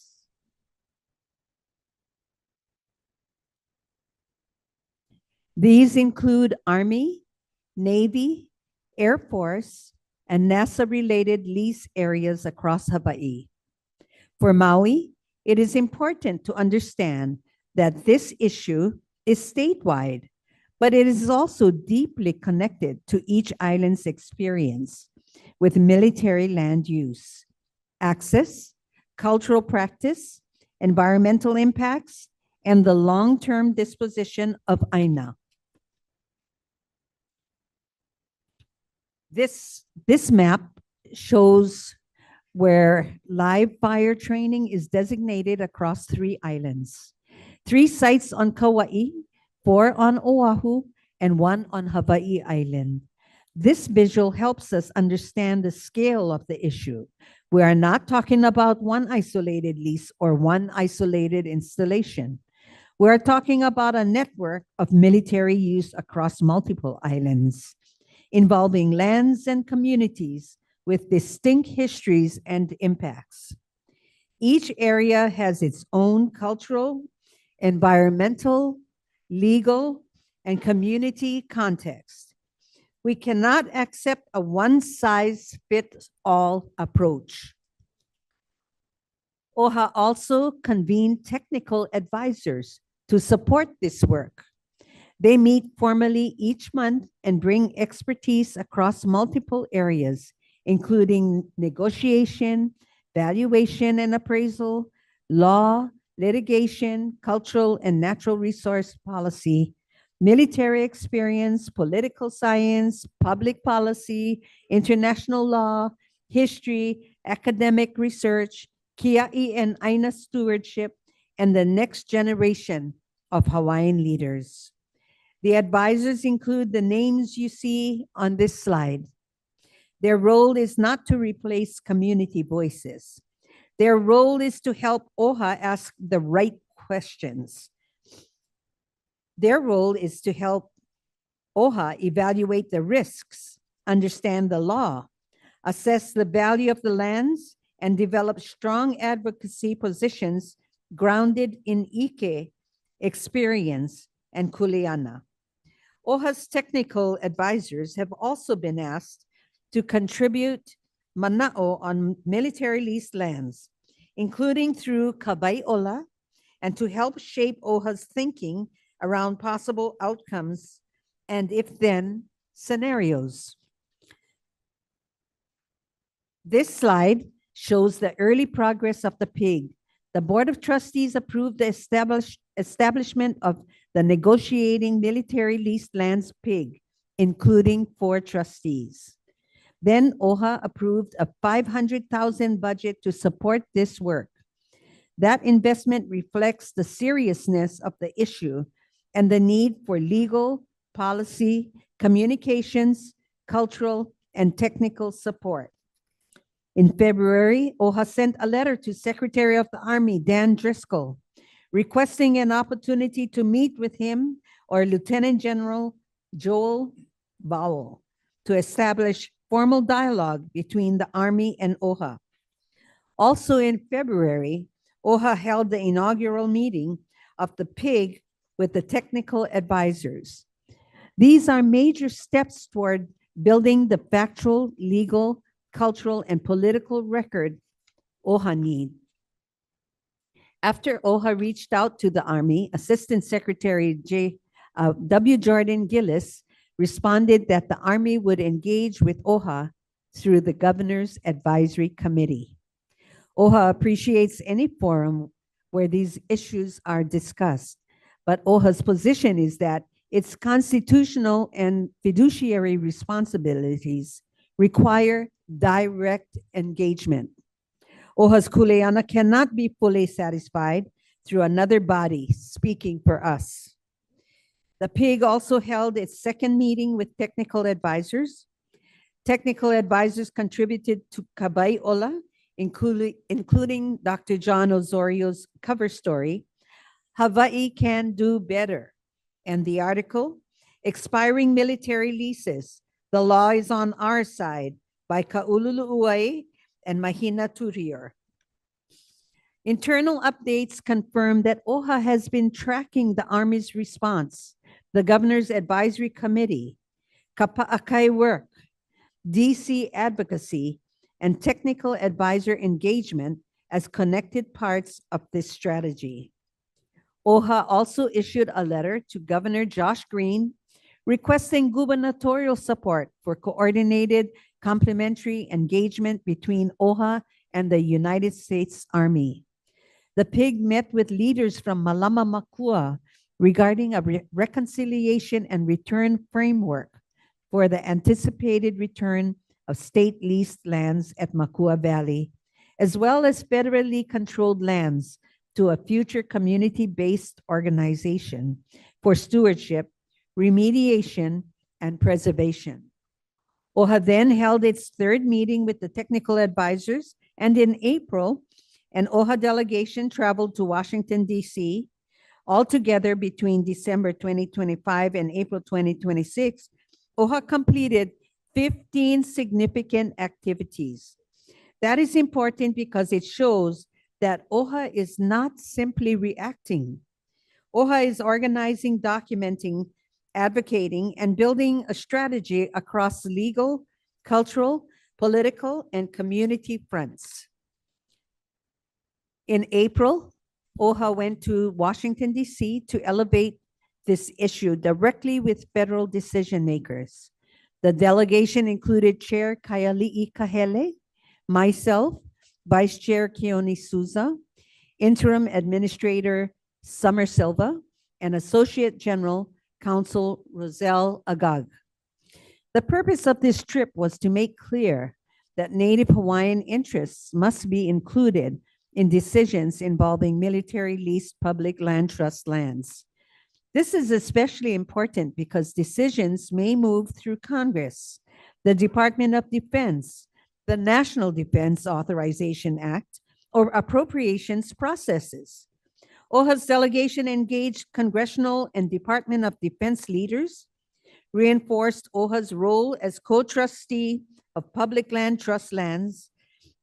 These include Army, Navy, Air Force, and NASA-related lease areas across Hawaii. For Maui, it is important to understand that this issue is statewide, but it is also deeply connected to each island's experience with military land use, access, cultural practice, environmental impacts, and the long-term disposition of Aina. This map shows where live fire training is designated across 3 islands. 3 sites on Kauai, 4 on Oahu, and 1 on Hawaii Island. This visual helps us understand the scale of the issue. We are not talking about one isolated lease or one isolated installation. We are talking about a network of military use across multiple islands, involving lands and communities with distinct histories and impacts. Each area has its own cultural, environmental, legal, and community context. We cannot accept a one-size-fits-all approach. OHA also convened technical advisors to support this work. They meet formally each month and bring expertise across multiple areas, including negotiation, valuation and appraisal, law, litigation, cultural and natural resource policy, military experience, political science, public policy, international law, history, academic research, kia'i and aina stewardship, and the next generation of Hawaiian leaders. The advisors include the names you see on this slide. Their role is not to replace community voices. Their role is to help OHA ask the right questions. Their role is to help OHA evaluate the risks, understand the law, assess the value of the lands, and develop strong advocacy positions grounded in Ike, experience, and kuleana. OHA's technical advisors have also been asked to contribute mana'o on military leased lands, including through kawaiʻola, and to help shape OHA's thinking around possible outcomes and if-then scenarios. This slide shows the early progress of the PIG. The Board of Trustees approved the establishment of the Negotiating Military Leased Lands PIG, including 4 trustees. Then OHA approved a $500,000 budget to support this work. That investment reflects the seriousness of the issue and the need for legal, policy, communications, cultural, and technical support. In February, OHA sent a letter to Secretary of the Army, Dan Driscoll, requesting an opportunity to meet with him or Lieutenant General Joel Bowell to establish formal dialogue between the Army and OHA. Also in February, OHA held the inaugural meeting of the PIG with the technical advisors. These are major steps toward building the factual, legal, cultural, and political record OHA need. After OHA reached out to the Army, Assistant Secretary W. Jordan Gillis responded that the Army would engage with OHA through the Governor's Advisory Committee. OHA appreciates any forum where these issues are discussed, but OHA's position is that its constitutional and fiduciary responsibilities require direct engagement. OHA's kuleana cannot be fully satisfied through another body speaking for us. The PIG also held its second meeting with technical advisors. Technical advisors contributed to kawaiʻola, including Dr. John Osorio's cover story, Hawaii Can Do Better, and the article, Expiring Military Leases, The Law is on Our Side, by Kaululuʻuai and Mahina Turior. Internal updates confirm that OHA has been tracking the Army's response, the Governor's Advisory Committee, Kapa'akai work, DC advocacy, and technical advisor engagement as connected parts of this strategy. OHA also issued a letter to Governor Josh Green requesting gubernatorial support for coordinated complementary engagement between OHA and the United States Army. The PIG met with leaders from Malama Makua regarding a reconciliation and return framework for the anticipated return of state leased lands at Makua Valley, as well as federally controlled lands to a future community-based organization for stewardship, remediation, and preservation. OHA then held its third meeting with the technical advisors, and in April, an OHA delegation traveled to Washington, D.C. Altogether, between December 2025 and April 2026, OHA completed 15 significant activities. That is important because it shows that OHA is not simply reacting. OHA is organizing, documenting, advocating, and building a strategy across legal, cultural, political, and community fronts. In April, OHA went to Washington, D.C. to elevate this issue directly with federal decision makers. The delegation included Chair Kaiali'i Kahele, myself, Vice Chair Keone Souza, Interim Administrator Summer Silva, and Associate General Counsel Roselle Agag. The purpose of this trip was to make clear that Native Hawaiian interests must be included in decisions involving military leased public land trust lands. This is especially important because decisions may move through Congress, the Department of Defense, the National Defense Authorization Act, or appropriations processes. OHA's delegation engaged congressional and Department of Defense leaders, reinforced OHA's role as co-trustee of public land trust lands,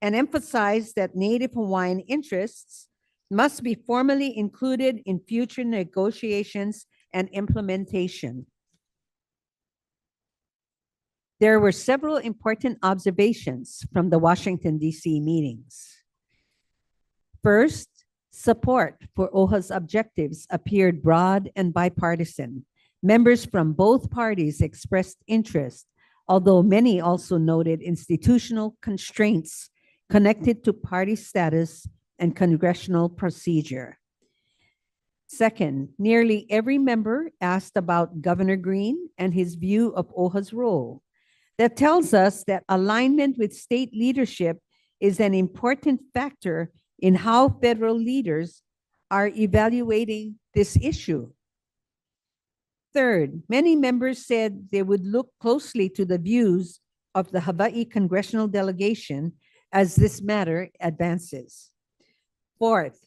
and emphasized that Native Hawaiian interests must be formally included in future negotiations and implementation. There were several important observations from the Washington, D.C. meetings. First, support for OHA's objectives appeared broad and bipartisan. Members from both parties expressed interest, although many also noted institutional constraints connected to party status and congressional procedure. Second, nearly every member asked about Governor Green and his view of OHA's role. That tells us that alignment with state leadership is an important factor in how federal leaders are evaluating this issue. Third, many members said they would look closely to the views of the Hawaii congressional delegation as this matter advances. Fourth,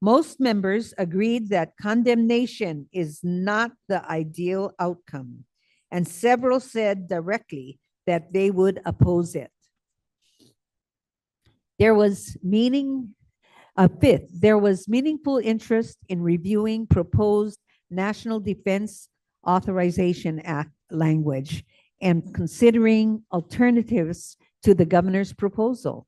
most members agreed that condemnation is not the ideal outcome, and several said directly that they would oppose it. Fifth, there was meaningful interest in reviewing proposed National Defense Authorization Act language and considering alternatives to the governor's proposal.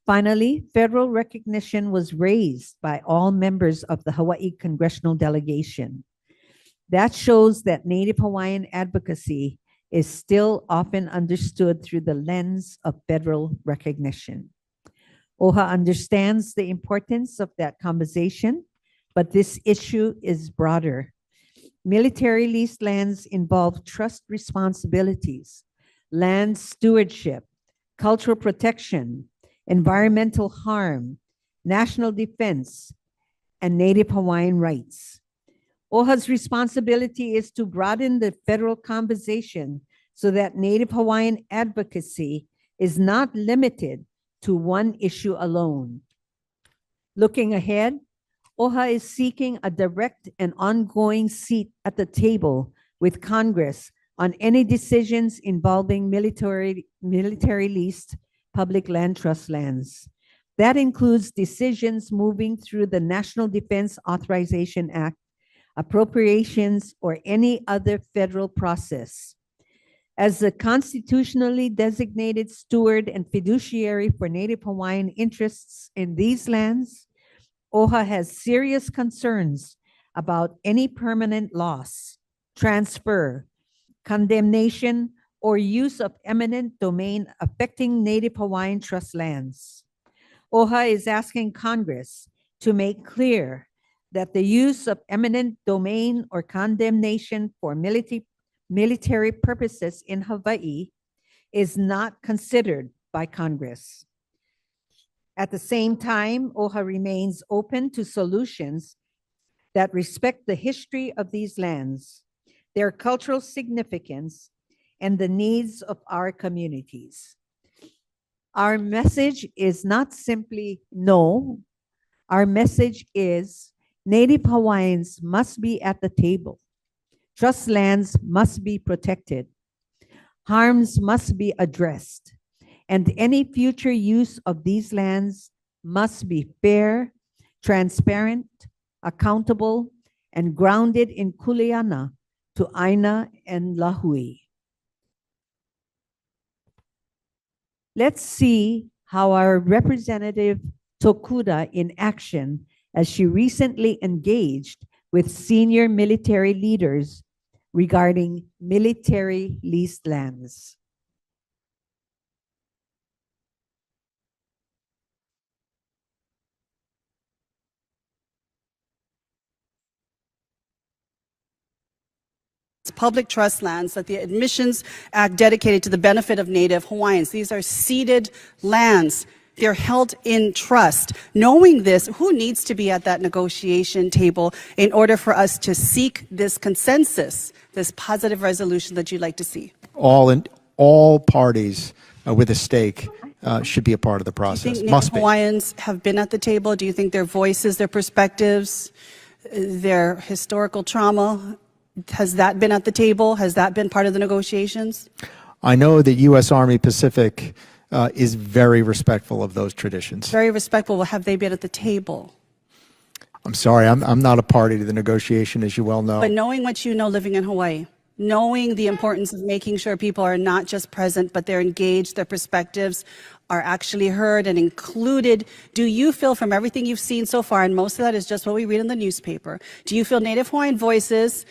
Finally, federal recognition was raised by all members of the Hawaii congressional delegation. That shows that Native Hawaiian advocacy is still often understood through the lens of federal recognition. OHA understands the importance of that conversation, but this issue is broader. Military leased lands involve trust responsibilities, land stewardship, cultural protection, environmental harm, national defense, and Native Hawaiian rights. OHA's responsibility is to broaden the federal conversation so that Native Hawaiian advocacy is not limited to one issue alone. Looking ahead, OHA is seeking a direct and ongoing seat at the table with Congress on any decisions involving military leased public land trust lands. That includes decisions moving through the National Defense Authorization Act, appropriations, or any other federal process. As the constitutionally designated steward and fiduciary for Native Hawaiian interests in these lands, OHA has serious concerns about any permanent loss, transfer, condemnation, or use of eminent domain affecting Native Hawaiian trust lands. OHA is asking Congress to make clear that the use of eminent domain or condemnation for military purposes in Hawaii is not considered by Congress. At the same time, OHA remains open to solutions that respect the history of these lands, their cultural significance, and the needs of our communities. Our message is not simply no. Our message is Native Hawaiians must be at the table. Trust lands must be protected. Harms must be addressed. And any future use of these lands must be fair, transparent, accountable, and grounded in kuleana to Aina and Lahui. Let's see how our representative Tokuda in action as she recently engaged with senior military leaders regarding military leased lands. Public trust lands that the Admissions Act dedicated to the benefit of Native Hawaiians. These are ceded lands. They're held in trust. Knowing this, who needs to be at that negotiation table in order for us to seek this consensus, this positive resolution that you'd like to see? All parties with a stake should be a part of the Do you process. think Must Native be. Hawaiians have been at the table? Do you think their voices, their perspectives, their historical trauma, has that been at the table? Has that been part of the negotiations? I know that U.S. Army Pacific is very respectful of those traditions. Very respectful. Well, have they been at the table? I'm sorry, I'm not a party to the negotiation, as you well know. But knowing what you know living in Hawaii, knowing the importance of making sure people are not just present, but they're engaged, their perspectives are actually heard and included, do you feel from everything you've seen so far, and most of that is just what we read in the newspaper, do you feel Native Hawaiian voices,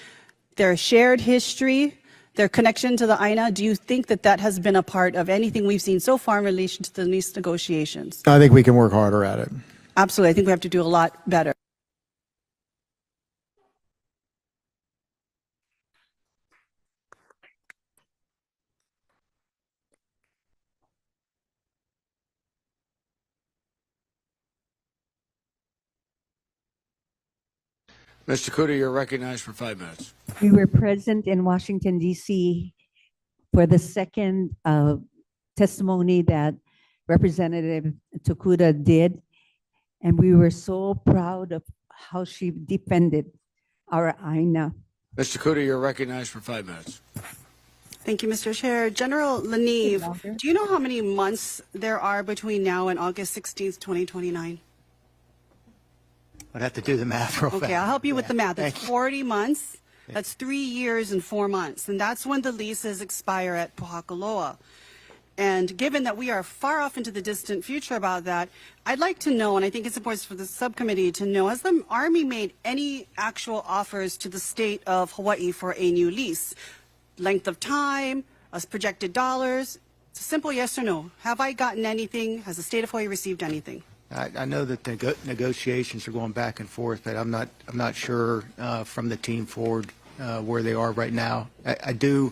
their shared history, their connection to the Aina, do you think that that has been a part of anything we've seen so far in relation to the lease negotiations? I think we can work harder at it. Absolutely. I think we have to do a lot better. Mr. Kuda, you're recognized for 5 minutes. We were present in Washington, D.C. for the second testimony that Representative Tokuda did, and we were so proud of how she defended our Aina. Mr. Kuda, you're recognized for 5 minutes. Thank you, Mr. Chair. General Lanive, do you know how many months there are between now and August 16th, 2029? I'd have to do the math real fast. Okay, I'll help you with the math. Thank It's 40 months. That's 3 years and 4 months. And that's when the leases expire at Pohakaloa. And given that we are far off into the distant future about that, I'd like to know, and I think it's important for the subcommittee to know, has the Army made any actual offers to the state of Hawaii for a new lease? Length of time, projected dollars? It's a simple yes or no. Have I gotten anything? Has the state of Hawaii received anything? I know that the negotiations are going back and forth, but I'm not sure from the team forward where they are right now. I do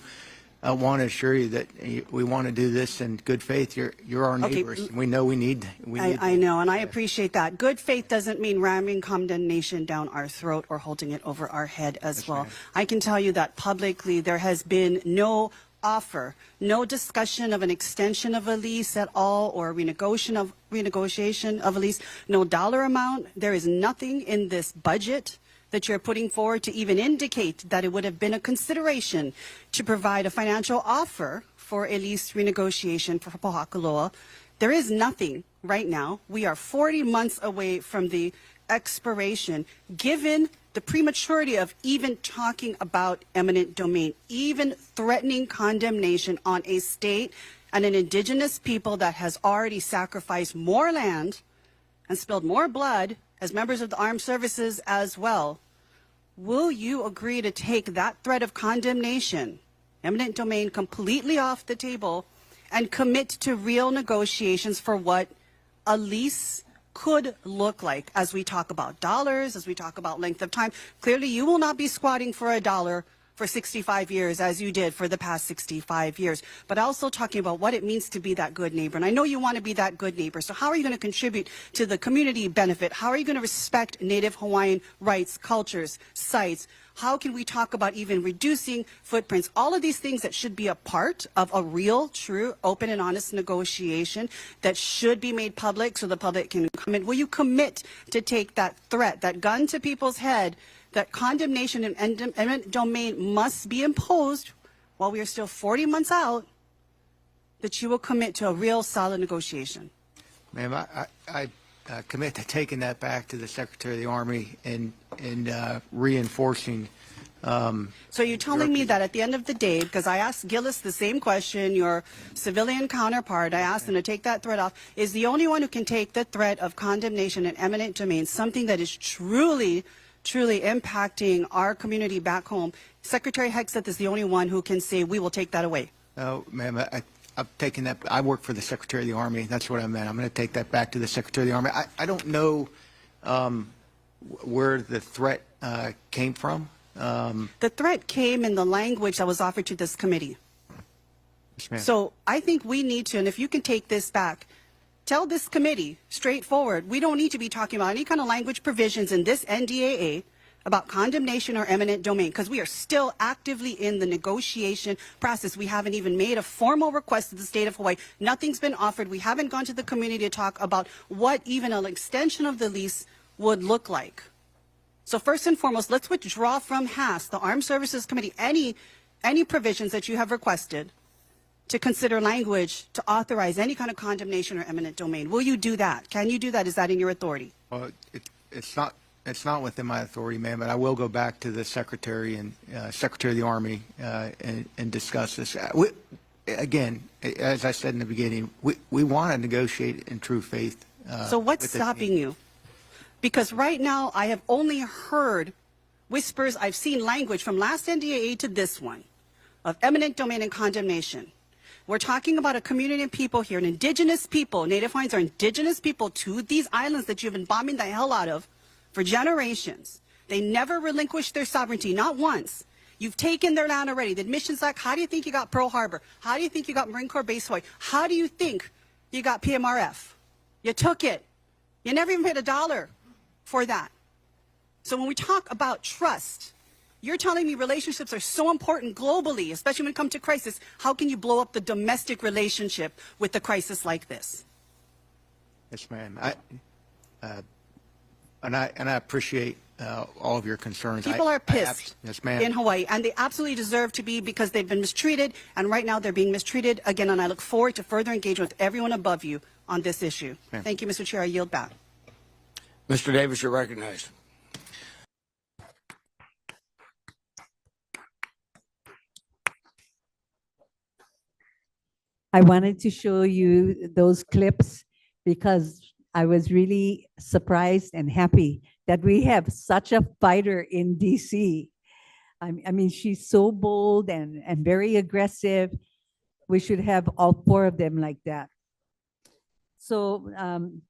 want to assure you that we want to do this in good faith. You're our neighbors. Okay. We know we need. I know, and I appreciate that. Good faith doesn't mean ramming condemnation down our throat or holding it over our head as well. I can tell you that publicly there has been no offer, no discussion of an extension of a lease at all or renegotiation of a lease, no dollar amount. There is nothing in this budget that you're putting forward to even indicate that it would have been a consideration to provide a financial offer for a lease renegotiation for Pohakaloa. There is nothing right now. We are 40 months away from the expiration, given the prematurity of even talking about eminent domain, even threatening condemnation on a state and an indigenous people that has already sacrificed more land and spilled more blood as members of the armed services as well. Will you agree to take that threat of condemnation, eminent domain, completely off the table and commit to real negotiations for what a lease could look like as we talk about dollars, as we talk about length of time? Clearly, you will not be squatting for $1 for 65 years as you did for the past 65 years, but also talking about what it means to be that good neighbor. And I know you want to be that good neighbor. So how are you going to contribute to the community benefit? How are you going to respect Native Hawaiian rights, cultures, sites? How can we talk about even reducing footprints? All of these things that should be a part of a real, true, open and honest negotiation that should be made public so the public can comment. Will you commit to take that threat, that gun to people's head, that condemnation and eminent domain must be imposed while we are still 40 months out, that you will commit to a real solid negotiation? Ma'am, I commit to taking that back to the Secretary of the Army and reinforcing. So you're telling me that at the end of the day, because I asked Gillis the same question, your civilian counterpart, I asked him to take that threat off, is the only one who can take the threat of condemnation and eminent domain, something that is truly truly impacting our community back home, Secretary Hegseth is the only one who can say, we will take that away. Oh, ma'am, I've taken that, I work for the Secretary of the Army. That's what I meant. I'm going to take that back to the Secretary of the Army. I don't know where the threat came from. The threat came in the language that was offered to this committee. Yes, ma'am. So I think we need to, and if you can take this back, tell this committee straightforward, we don't need to be talking about any kind of language provisions in this NDAA about condemnation or eminent domain, because we are still actively in the negotiation process. We haven't even made a formal request to the state of Hawaii. Nothing's been offered. We haven't gone to the community to talk about what even an extension of the lease would look like. So first and foremost, let's withdraw from HAS, the Armed Services Committee, any provisions that you have requested to consider language to authorize any kind of condemnation or eminent domain. Will you do that? Can you do that? Is that in your authority? Well, it's not within my authority, ma'am, but I will go back to the Secretary and Secretary of the Army and discuss this. Again, as I said in the beginning, we want to negotiate in true faith. So what's stopping you? Because right now I have only heard whispers. I've seen language from last NDAA to this one of eminent domain and condemnation. We're talking about a community of people here, an indigenous people. Native Hawaiians are indigenous people to these islands that you've been bombing the hell out of for generations. They never relinquished their sovereignty, not once. You've taken their land already. The admissions act, how do you think you got Pearl Harbor? How do you think you got Marine Corps Base Hawaii? How do you think you got PMRF? You took it. You never even paid $1 for that. So when we talk about trust, you're telling me relationships are so important globally, especially when it comes to crisis. How can you blow up the domestic relationship with a crisis like this? Yes, ma'am. And I appreciate all of your concerns. People are pissed yes, ma'am. in Hawaii, and they absolutely deserve to be, because they've been mistreated, and right now they're being mistreated again, and I look forward to further engagement with everyone above you on this issue. Thank you, Mr. Chair. I yield back. Mr. Davis, you're recognized. I wanted to show you those clips because I was really surprised and happy that we have such a fighter in DC. I mean, she's so bold and very aggressive. We should have all 4 of them like that. So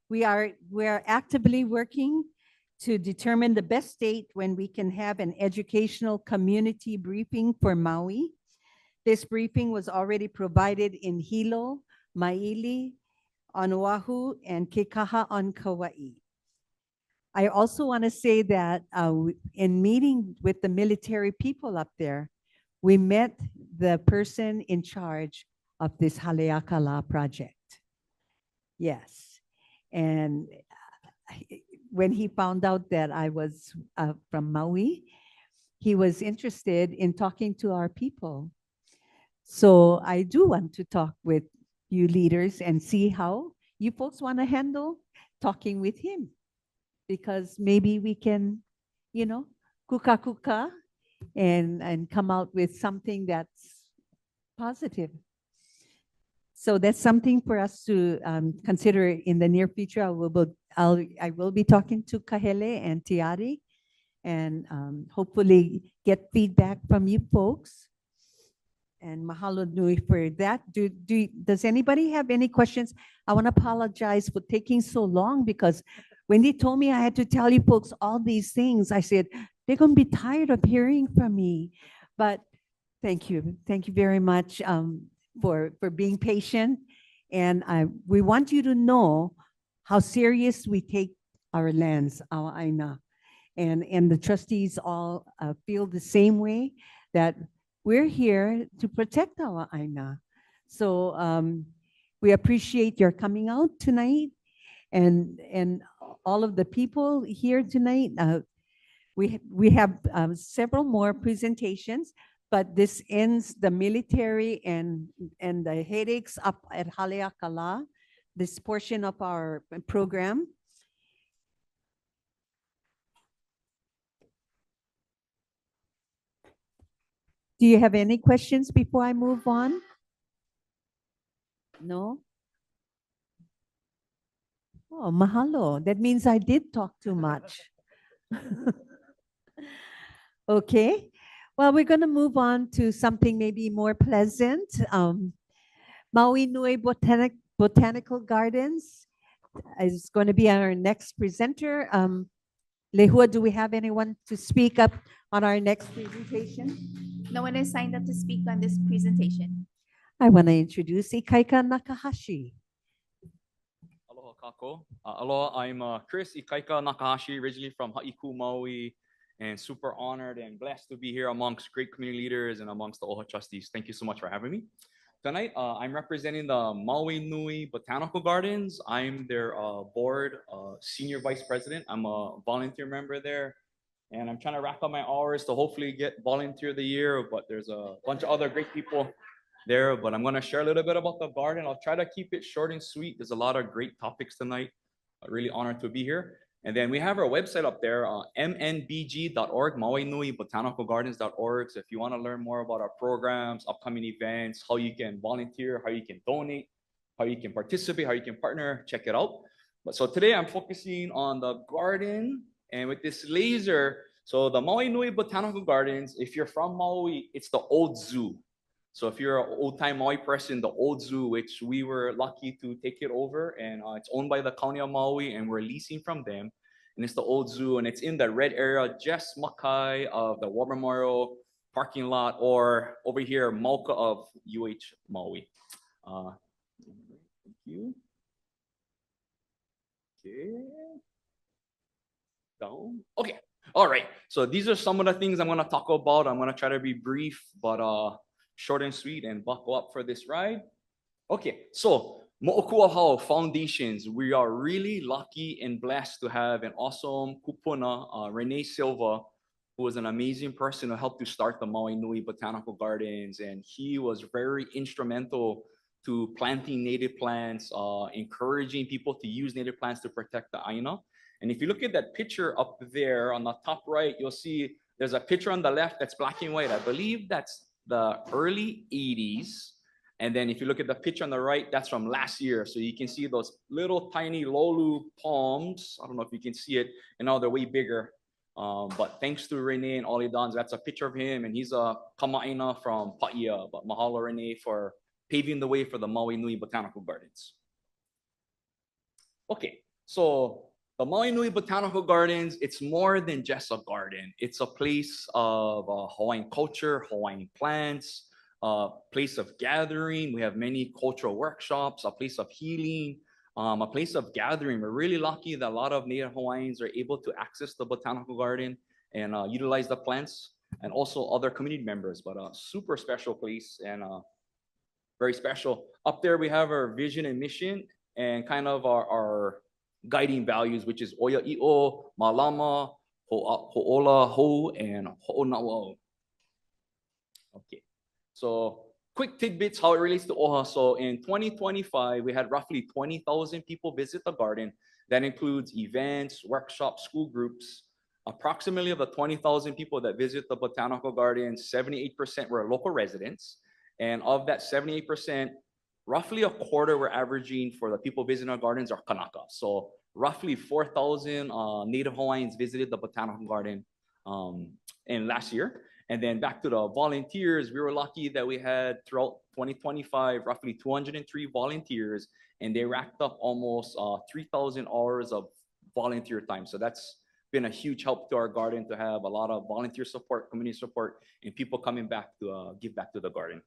we are actively working to determine the best date when we can have an educational community briefing for Maui. This briefing was already provided in Hilo, Maili, on Oahu, and Kekaha on Kauai. I also want to say that in meeting with the military people up there, we met the person in charge of this Haleakalā project. Yes. And when he found out that I was from Maui, he was interested in talking to our people. So I do want to talk with you leaders and see how you folks want to handle talking with him, because maybe we can, you know, kuka and come out with something that's positive. So that's something for us to consider in the near future. I will be talking to Kahele and Tiare and hopefully get feedback from you folks. And mahalo nui for that. Does anybody have any questions? I want to apologize for taking so long, because when they told me I had to tell you folks all these things, I said, they're going to be tired of hearing from me. But thank you. Thank you very much for being patient. And we want you to know how serious we take our lands, our aina. And the trustees all feel the same way, that we're here to protect our aina. So we appreciate your coming out tonight, and all of the people here tonight. We have several more presentations, but this ends the military and the headaches up at Haleakalā, this portion of our program. Do you have any questions before I move on? No? Oh, mahalo. That means I did talk too much. Okay, well, we're going to move on to something maybe more pleasant. Maui Nui Botanical Gardens is going to be our next presenter. Lehua, do we have anyone to speak up on our next presentation? No one is signed up to speak on this presentation. I want to introduce Ikaika Nakahashi. Aloha kako. Aloha, I'm Chris Ikaika Nakahashi, originally from Haiku, Maui, and super honored and blessed to be here amongst great community leaders and amongst the OHA trustees. Thank you so much for having me. Tonight, I'm representing the Maui Nui Botanical Gardens. I'm their board senior vice president. I'm a volunteer member there, and I'm trying to rack up my hours to hopefully get volunteer of the year, but there's a bunch of other great people there, but I'm going to share a little bit about the garden. I'll try to keep it short and sweet. There's a lot of great topics tonight. I'm really honored to be here. And then we have our website up there, mnbg.org, Maui Nui Botanical Gardens.org. So if you want to learn more about our programs, upcoming events, how you can volunteer, how you can donate, how you can participate, how you can partner, check it out. But so today I'm focusing on the garden, and with this laser, so the Maui Nui Botanical Gardens, if you're from Maui, it's the old zoo. So if you're an old-time Maui person, the old zoo, which we were lucky to take it over, and it's owned by the County of Maui, and we're leasing from them. And it's the old zoo, and it's in the red area, just makai of the War Memorial parking lot, or over here, Mauka of UH Maui. Thank you. Okay. Down. Okay. All right. So these are some of the things I'm going to talk about. I'm going to try to be brief, but short and sweet, and buckle up for this ride. Okay, so Mo'okuahau Foundations, we are really lucky and blessed to have an awesome kupuna, Renee Silva, who was an amazing person who helped to start the Maui Nui Botanical Gardens, and he was very instrumental to planting native plants, encouraging people to use native plants to protect the Aina. And if you look at that picture up there on the top right, you'll see there's a picture on the left that's black and white. I believe that's the early 80s. And then if you look at the picture on the right, that's from last year. So you can see those little tiny lolu palms. I don't know if you can see it, and now they're way bigger. But thanks to Renee and Ollie Dons, that's a picture of him, and he's a kama'aina from Paʻina. But mahalo Renee for paving the way for the Maui Nui Botanical Gardens. Okay, so the Maui Nui Botanical Gardens, it's more than just a garden. It's a place of Hawaiian culture, Hawaiian plants, a place of gathering. We have many cultural workshops, a place of healing, a place of gathering. We're really lucky that a lot of Native Hawaiians are able to access the botanical garden and utilize the plants, and also other community members, but a super special place and very special. Up there, we have our vision and mission and kind of our guiding values, which is Oia I'o, Malama, Ho'ola Ho, and Ho'onawa'o. Okay, so quick tidbits how it relates to OHA. So in 2025, we had roughly 20,000 people visit the garden. That includes events, workshops, school groups. Approximately of the 20,000 people that visit the botanical garden, 78% were local residents. And of that 78%, roughly a quarter we're averaging for the people visiting our gardens are Kanaka. So roughly 4,000 Native Hawaiians visited the botanical garden in last year. And then back to the volunteers, we were lucky that we had throughout 2025, roughly 203 volunteers, and they racked up almost 3,000 hours of volunteer time. So that's been a huge help to our garden to have a lot of volunteer support, community support, and people coming back to give back to the garden.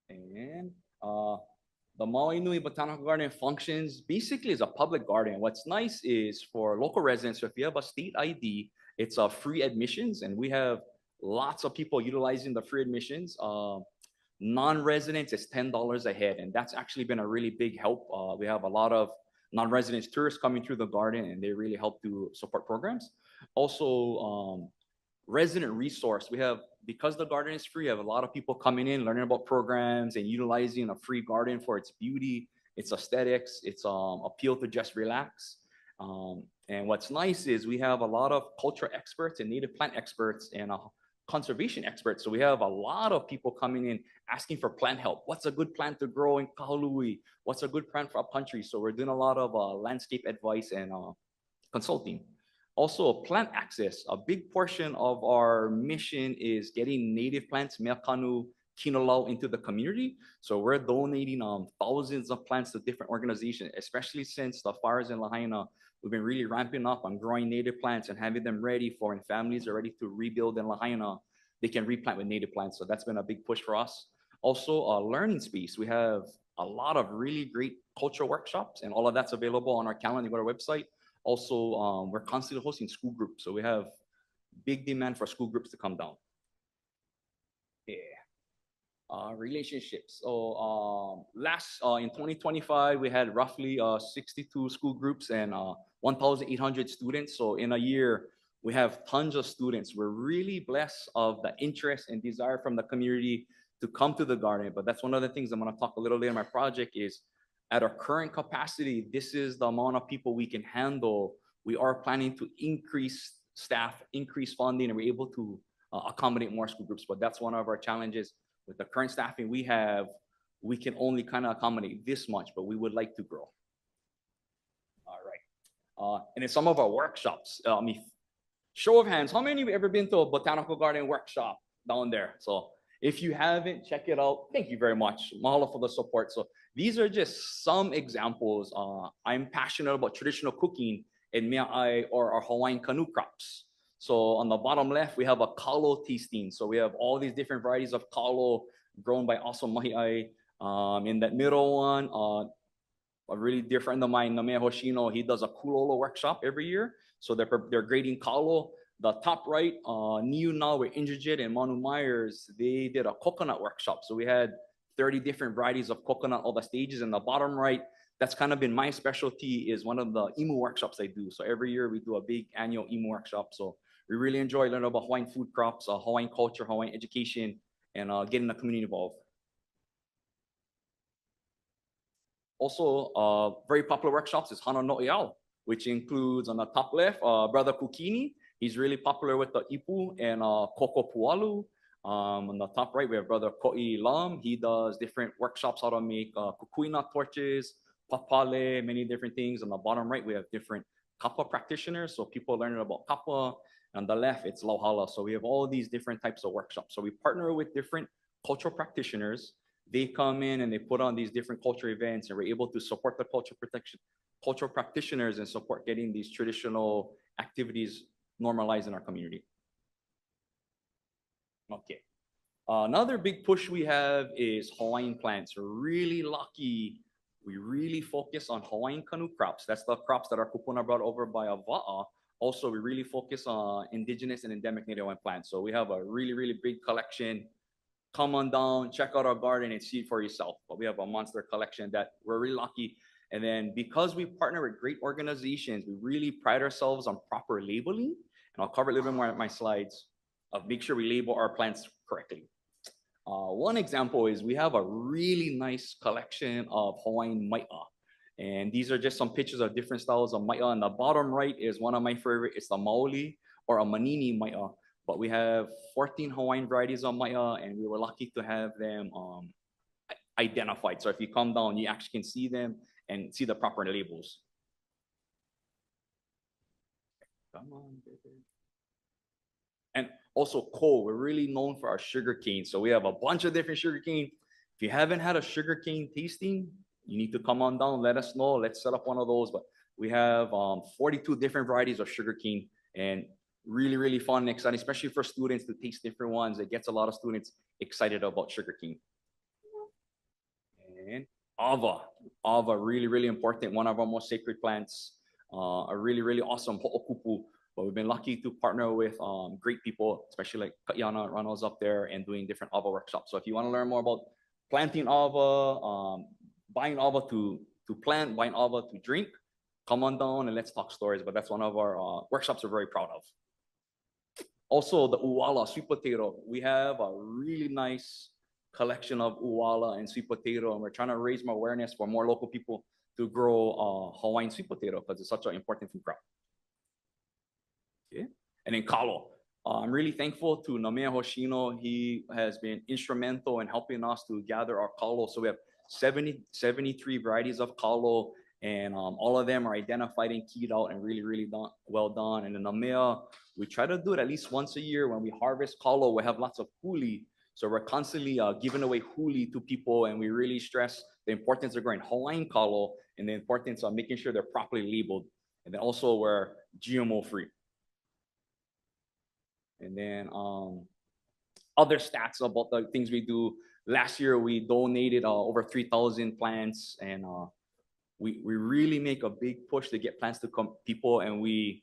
And the Maui Nui Botanical Garden functions basically as a public garden. What's nice is for local residents, so if you have a state ID, it's free admissions, and we have lots of people utilizing the free admissions. Non-residents is $10 a head, and that's actually been a really big help. We have a lot of non-residents tourists coming through the garden, and they really help to support programs. Also, resident resource. We have, because the garden is free, we have a lot of people coming in, learning about programs and utilizing a free garden for its beauty, its aesthetics, its appeal to just relax. And what's nice is we have a lot of cultural experts and native plant experts and conservation experts. So we have a lot of people coming in asking for plant help. What's a good plant to grow in Kahului? What's a good plant for upcountry? So we're doing a lot of landscape advice and consulting. Also, plant access. A big portion of our mission is getting native plants, meakanu, kinolau, into the community. So we're donating thousands of plants to different organizations, especially since the fires in Lahaina. We've been really ramping up on growing native plants and having them ready for when families are ready to rebuild in Lahaina, they can replant with native plants. So that's been a big push for us. Also, a learning space. We have a lot of really great cultural workshops, and all of that's available on our calendar. You go to our website. Also, we're constantly hosting school groups. So we have big demand for school groups to come down. Yeah. Relationships. So in 2025, we had roughly 62 school groups and 1,800 students. So in a year, we have tons of students. We're really blessed of the interest and desire from the community to come to the garden. But that's one of the things I'm going to talk a little later in my project is at our current capacity, this is the amount of people we can handle. We are planning to increase staff, increase funding, and we're able to accommodate more school groups. But that's one of our challenges. With the current staffing we have, we can only kind of accommodate this much, but we would like to grow. All right. And in some of our workshops, show of hands, how many of you ever been to a botanical garden workshop down there? So if you haven't, check it out. Thank you very much. Mahalo for the support. So these are just some examples. I'm passionate about traditional cooking in Mea'ai or our Hawaiian canoe crops. So on the bottom left, we have a kalo tasting. So we have all these different varieties of kalo grown by awesome mahi'ai. In that middle one, a really dear friend of mine, Namea Hoshino, he does a kulolo workshop every year. So they're grading kalo. The top right, Niu Na with Indrajit and Manu Myers, they did a coconut workshop. So we had 30 different varieties of coconut, all the stages. And the bottom right, that's kind of been my specialty, is one of the imu workshops I do. So every year we do a big annual imu workshop. So we really enjoy learning about Hawaiian food crops, Hawaiian culture, Hawaiian education, and getting the community involved. Also, very popular workshops is Hana No'eau, which includes on the top left, Brother Kukini. He's really popular with the ipu and koko pualu. On the top right, we have Brother Ko'i Lam. He does different workshops how to make kukuina torches, papale, many different things. On the bottom right, we have different kapa practitioners. So people learning about kapa. On the left, it's lauhala. So we have all these different types of workshops. So we partner with different cultural practitioners. They come in and they put on these different cultural events, and we're able to support the cultural practitioners and support getting these traditional activities normalized in our community. Okay. Another big push we have is Hawaiian plants. We're really lucky. We really focus on Hawaiian canoe crops. That's the crops that our kupuna brought over by Ava'a. Also, we really focus on indigenous and endemic native Hawaiian plants. So we have a really, really big collection. Come on down, check out our garden and see it for yourself. But we have a monster collection that we're really lucky. And then because we partner with great organizations, we really pride ourselves on proper labeling. And I'll cover a little bit more in my slides of make sure we label our plants correctly. One example is we have a really nice collection of Hawaiian mai'a. And these are just some pictures of different styles of mai'a. And the bottom right is one of my favorite. It's the maoli or a manini mai'a. But we have 14 Hawaiian varieties of mai'a, and we were lucky to have them identified. So if you come down, you actually can see them and see the proper labels. Come on, baby. And also coal, we're really known for our sugar cane. So we have a bunch of different sugar cane. If you haven't had a sugar cane tasting, you need to come on down, let us know. Let's set up one of those. But we have 42 different varieties of sugar cane, and really, really fun and exciting, especially for students to taste different ones. It gets a lot of students excited about sugar cane. And ava, really, really important. One of our most sacred plants, a really, really awesome ho'okupu. But we've been lucky to partner with great people, especially like Kaiana Rano's up there and doing different ava workshops. So if you want to learn more about planting ava, buying ava to plant, buying ava to drink, come on down and let's talk stories. But that's one of our workshops we're very proud of. Also, the uwala, sweet potato. We have a really nice collection of uwala and sweet potato, and we're trying to raise more awareness for more local people to grow Hawaiian sweet potato because it's such an important food crop. Okay. And then kalo. I'm really thankful to Namea Hoshino. He has been instrumental in helping us to gather our kalo. So we have 73 varieties of kalo, And all of them are identified and keyed out and really well done. And in the mail, we try to do it at least once a year when we harvest kalo. We have lots of huli. So we're constantly giving away huli to people, and we really stress the importance of growing Hawaiian kalo and the importance of making sure they're properly labeled. And then also we're GMO free. And then other stats about the things we do. Last year, we donated over 3,000 plants, and we really make a big push to get plants to come people, and we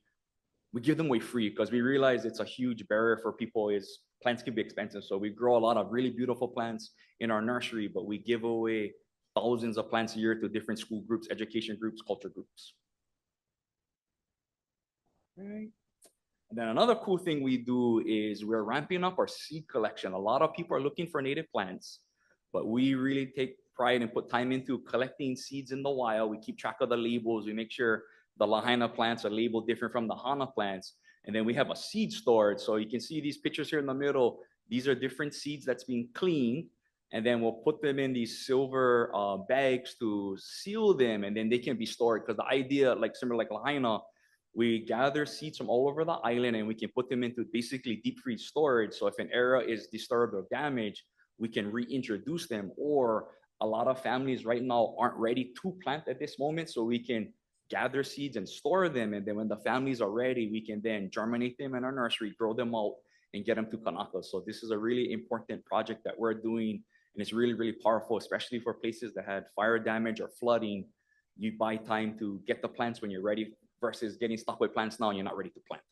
give them away free because we realize it's a huge barrier for people is plants can be expensive. So we grow a lot of really beautiful plants in our nursery, but we give away thousands of plants a year to different school groups, education groups, culture groups. Right. And then another cool thing we do is we're ramping up our seed collection. A lot of people are looking for native plants, but we really take pride and put time into collecting seeds in the wild. We keep track of the labels. We make sure the lahaina plants are labeled different from the hana plants. And then we have a seed storage. So you can see these pictures here in the middle. These are different seeds that's being cleaned. And then we'll put them in these silver bags to seal them. And then they can be stored. Because the idea, like similar like lahaina, we gather seeds from all over the island and we can put them into basically deep freeze storage. So if an area is disturbed or damaged, we can reintroduce them. Or a lot of families right now aren't ready to plant at this moment. So we can gather seeds and store them. And then when the families are ready, we can then germinate them in our nursery, grow them out, and get them to Kanaka. So this is a really important project that we're doing. And it's really powerful, especially for places that had fire damage or flooding. You buy time to get the plants when you're ready versus getting stuck with plants now and you're not ready to plant.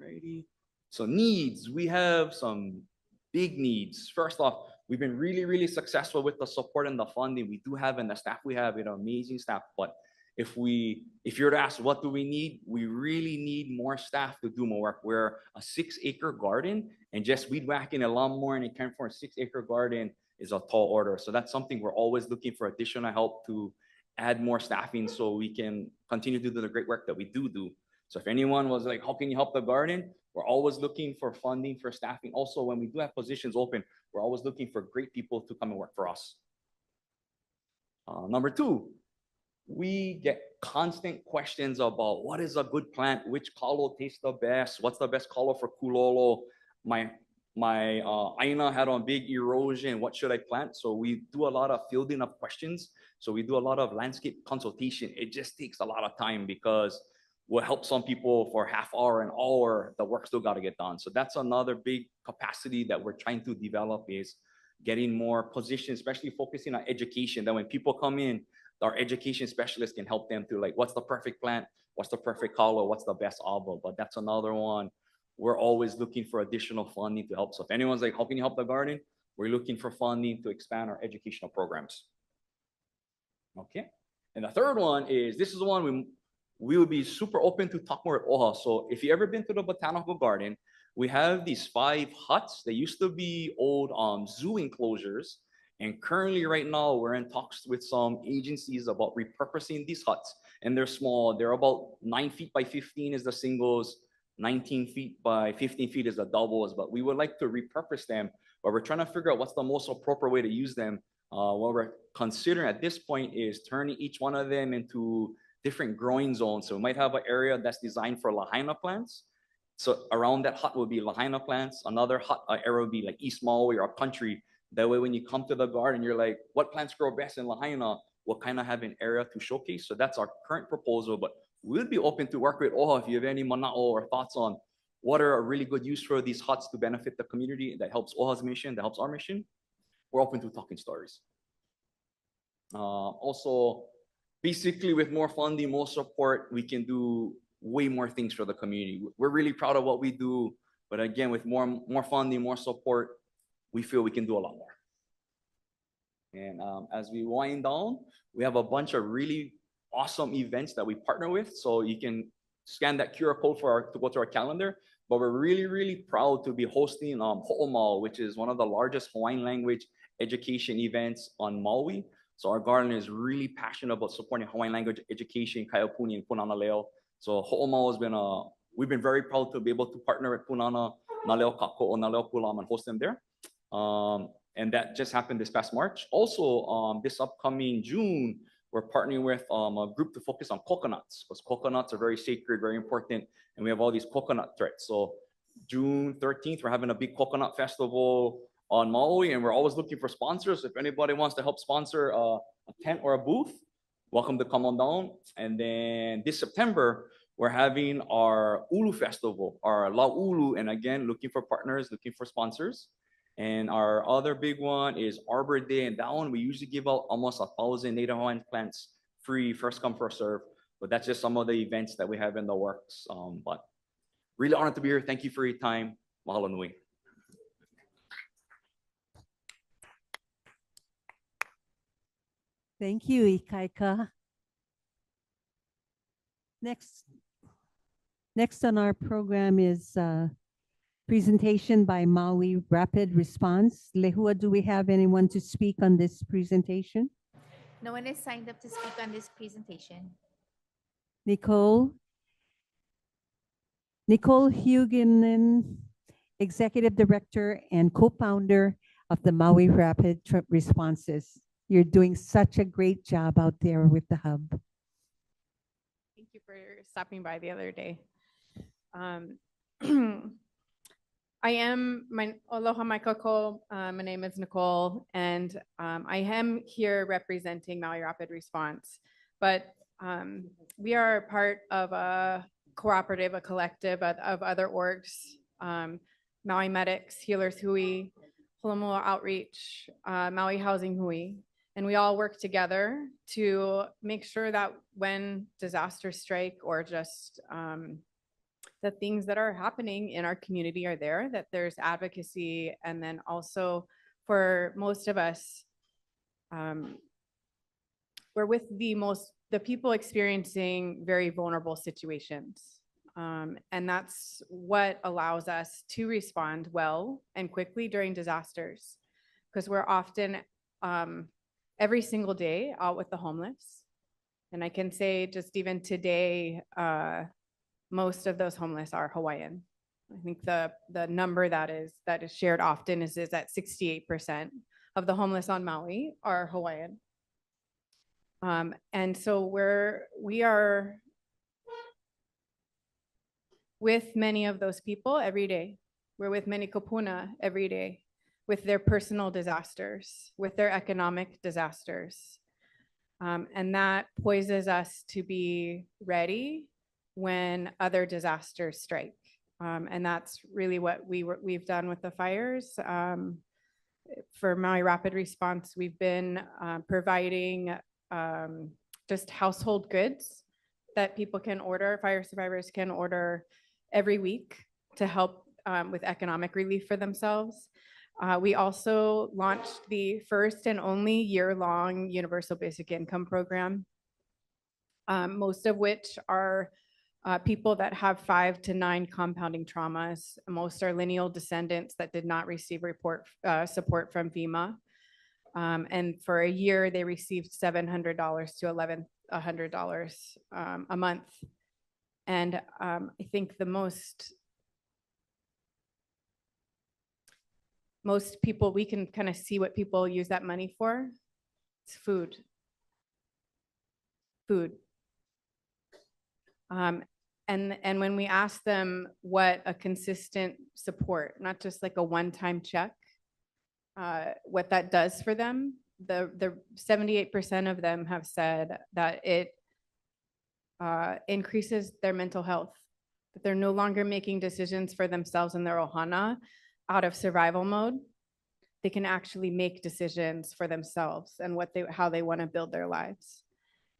Alrighty. So needs, we have some big needs. First off, we've been really successful with the support and the funding we do have, and the staff we have, amazing staff. But if you're to ask what do we need, we really need more staff to do more work. We're a 6-acre garden, and just weed whacking a lawnmower and a care for a 6-acre garden is a tall order. So that's something we're always looking for additional help to add more staffing so we can continue to do the great work that we do. So if anyone was like, how can you help the garden? We're always looking for funding for staffing. Also, when we do have positions open, we're always looking for great people to come and work for us. Number 2, we get constant questions about what is a good plant, which kalo tastes the best, what's the best kalo for kulolo. My aina had on big erosion, what should I plant? So we do a lot of fielding of questions. So we do a lot of landscape consultation. It just takes a lot of time because we'll help some people for half hour, an hour, the work still got to get done. So that's another big capacity that we're trying to develop is getting more positions, especially focusing on education. That when people come in, our education specialists can help them to like, what's the perfect plant? What's the perfect kalo? What's the best abo? But that's another one. We're always looking for additional funding to help. So if anyone's like, how can you help the garden? We're looking for funding to expand our educational programs. Okay. And the third one is, this is the one we would be super open to talk more at OHA. So if you ever been to the Botanical Garden, we have these 5 huts. They used to be old zoo enclosures. And currently right now, we're in talks with some agencies about repurposing these huts. And they're small. They're about 9 feet by 15 is the singles, 19 feet by 15 feet is the doubles. But we would like to repurpose them. But we're trying to figure out what's the most appropriate way to use them. What we're considering at this point is turning each one of them into different growing zones. So we might have an area that's designed for lahaina plants. So around that hut will be lahaina plants. Another hut area will be like East Maui or country. That way, when you come to the garden, you're like, what plants grow best in lahaina? We'll kind of have an area to showcase. So that's our current proposal, but we'll be open to work with OHA if you have any mana'o or thoughts on what are a really good use for these huts to benefit the community that helps OHA's mission, that helps our mission. We're open to talking stories. Also, basically with more funding, more support, we can do way more things for the community. We're really proud of what we do, but again, with more funding, more support, we feel we can do a lot more. And as we wind down, we have a bunch of really awesome events that we partner with. So you can scan that QR code to go to our calendar. But we're really proud to be hosting Ho'omau, which is one of the largest Hawaiian language education events on Maui. So our garden is really passionate about supporting Hawaiian language education, Kaiopuni and Punana Leo. So Ho'omau has been we've been very proud to be able to partner with Punana, Naleo Kako, Naleo Kulam, and host them there. And that just happened this past March. Also, this upcoming June, we're partnering with a group to focus on coconuts, because coconuts are very sacred, very important, and we have all these coconut threats. So June 13th, we're having a big coconut festival on Maui, and we're always looking for sponsors. If anybody wants to help sponsor a tent or a booth, welcome to come on down. And then this September, we're having our Ulu Festival, our La Ulu, and again, looking for partners, looking for sponsors. And our other big one is Arbor Day, and that one we usually give out almost 1,000 Native Hawaiian plants free, first come, first serve. But that's just some of the events that we have in the works. But really honored to be here. Thank you for your time. Mahalo nui. Thank you, Ikaika. Next on our program is presentation by Maui Rapid Response. Lehua, do we have anyone to speak on this presentation? No one is signed up to speak on this presentation. Nicole? Nicole Huguenin, Executive Director and Co-founder of the Maui Rapid Responses. You're doing such a great job out there with the hub. Thank you for stopping by the other day. Aloha mai kako. My name is Nicole, and I am here representing Maui Rapid Response. But we are part of a cooperative, a collective of other orgs, Maui Medics, Healers Hui, Holomua Outreach, Maui Housing Hui. And we all work together to make sure that when disasters strike or just the things that are happening in our community are there, that there's advocacy. And then also for most of us, we're with the people experiencing very vulnerable situations. And that's what allows us to respond well and quickly during disasters, because we're often every single day out with the homeless. And I can say just even today, most of those homeless are Hawaiian. I think the number that is shared often is that 68% of the homeless on Maui are Hawaiian. And so we are with many of those people every day. We're with many kupuna every day, with their personal disasters, with their economic disasters. And that poises us to be ready when other disasters strike. And that's really what we've done with the fires. For Maui Rapid Response, we've been providing just household goods that people can order, fire survivors can order every week to help with economic relief for themselves. We also launched the first and only year-long Universal Basic Income program, most of which are people that have 5 to 9 compounding traumas. Most are lineal descendants that did not receive support from FEMA. And for a year, they received $700 to $1,100 a month. And I think the most people, we can kind of see what people use that money for. It's food. And when we ask them what a consistent support, not just like a one-time check, what that does for them, the 78% of them have said that it increases their mental health, that they're no longer making decisions for themselves in their ohana out of survival mode. They can actually make decisions for themselves and how they want to build their lives.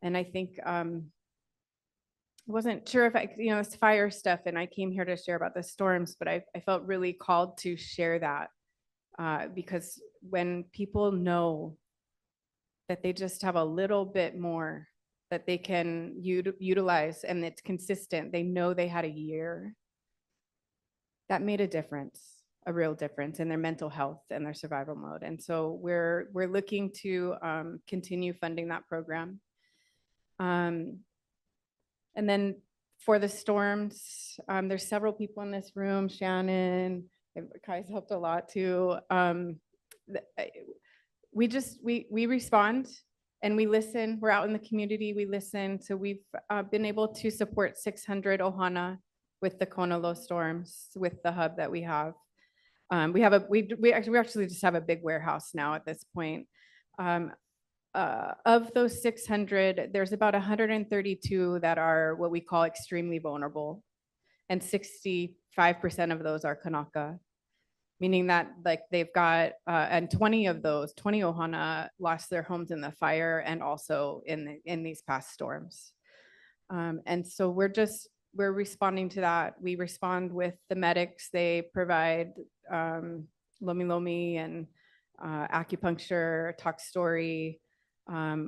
And I think I wasn't sure if it's fire stuff, and I came here to share about the storms, but I felt really called to share that because when people know that they just have a little bit more that they can utilize and it's consistent, they know they had a year, that made a difference, a real difference in their mental health and their survival mode. And so we're looking to continue funding that program. And then for the storms, there's several people in this room, Shannon, Kai's helped a lot too. we respond and we listen. We're out in the community, we listen. So we've been able to support 600 ohana with the Kona low storms, with the hub that we have. We actually just have a big warehouse now at this point. Of those 600, there's about 132 that are what we call extremely vulnerable. And 65% of those are Kanaka, meaning that like they've got, and 20 of those, 20 ohana lost their homes in the fire and also in these past storms. And so we're responding to that. We respond with the medics. They provide lomi lomi and acupuncture, talk story.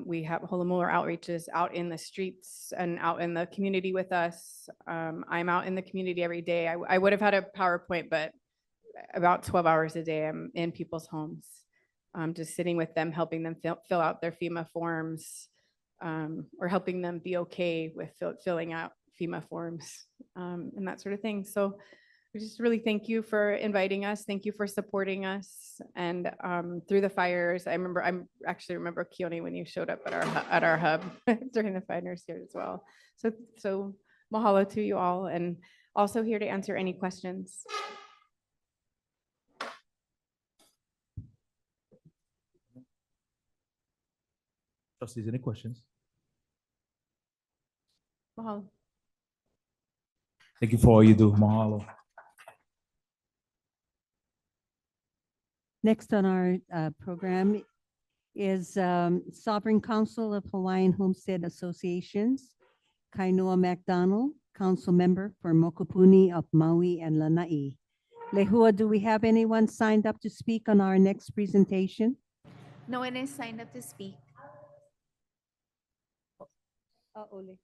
We have Holomolar outreaches out in the streets and out in the community with us. I'm out in the community every day. I would have had a PowerPoint, but about 12 hours a day, I'm in people's homes, just sitting with them, helping them fill out their FEMA forms, or helping them be okay with filling out FEMA forms, and that sort of thing. So we just really thank you for inviting us. Thank you for supporting us. And through the fires, I actually remember Keone when you showed up at our hub during the fires here as well. So mahalo to you all, and also here to answer any questions. Trustees, any questions? Mahalo. Thank you for all you do. Mahalo. Next on our program is Sovereign Council of Hawaiian Homestead Associations, Kainoa MacDonald, Council Member for Mokupuni of Maui and Lānaʻi. Lehua, do we have anyone signed up to speak on our next presentation? No one is signed up to speak. Ole.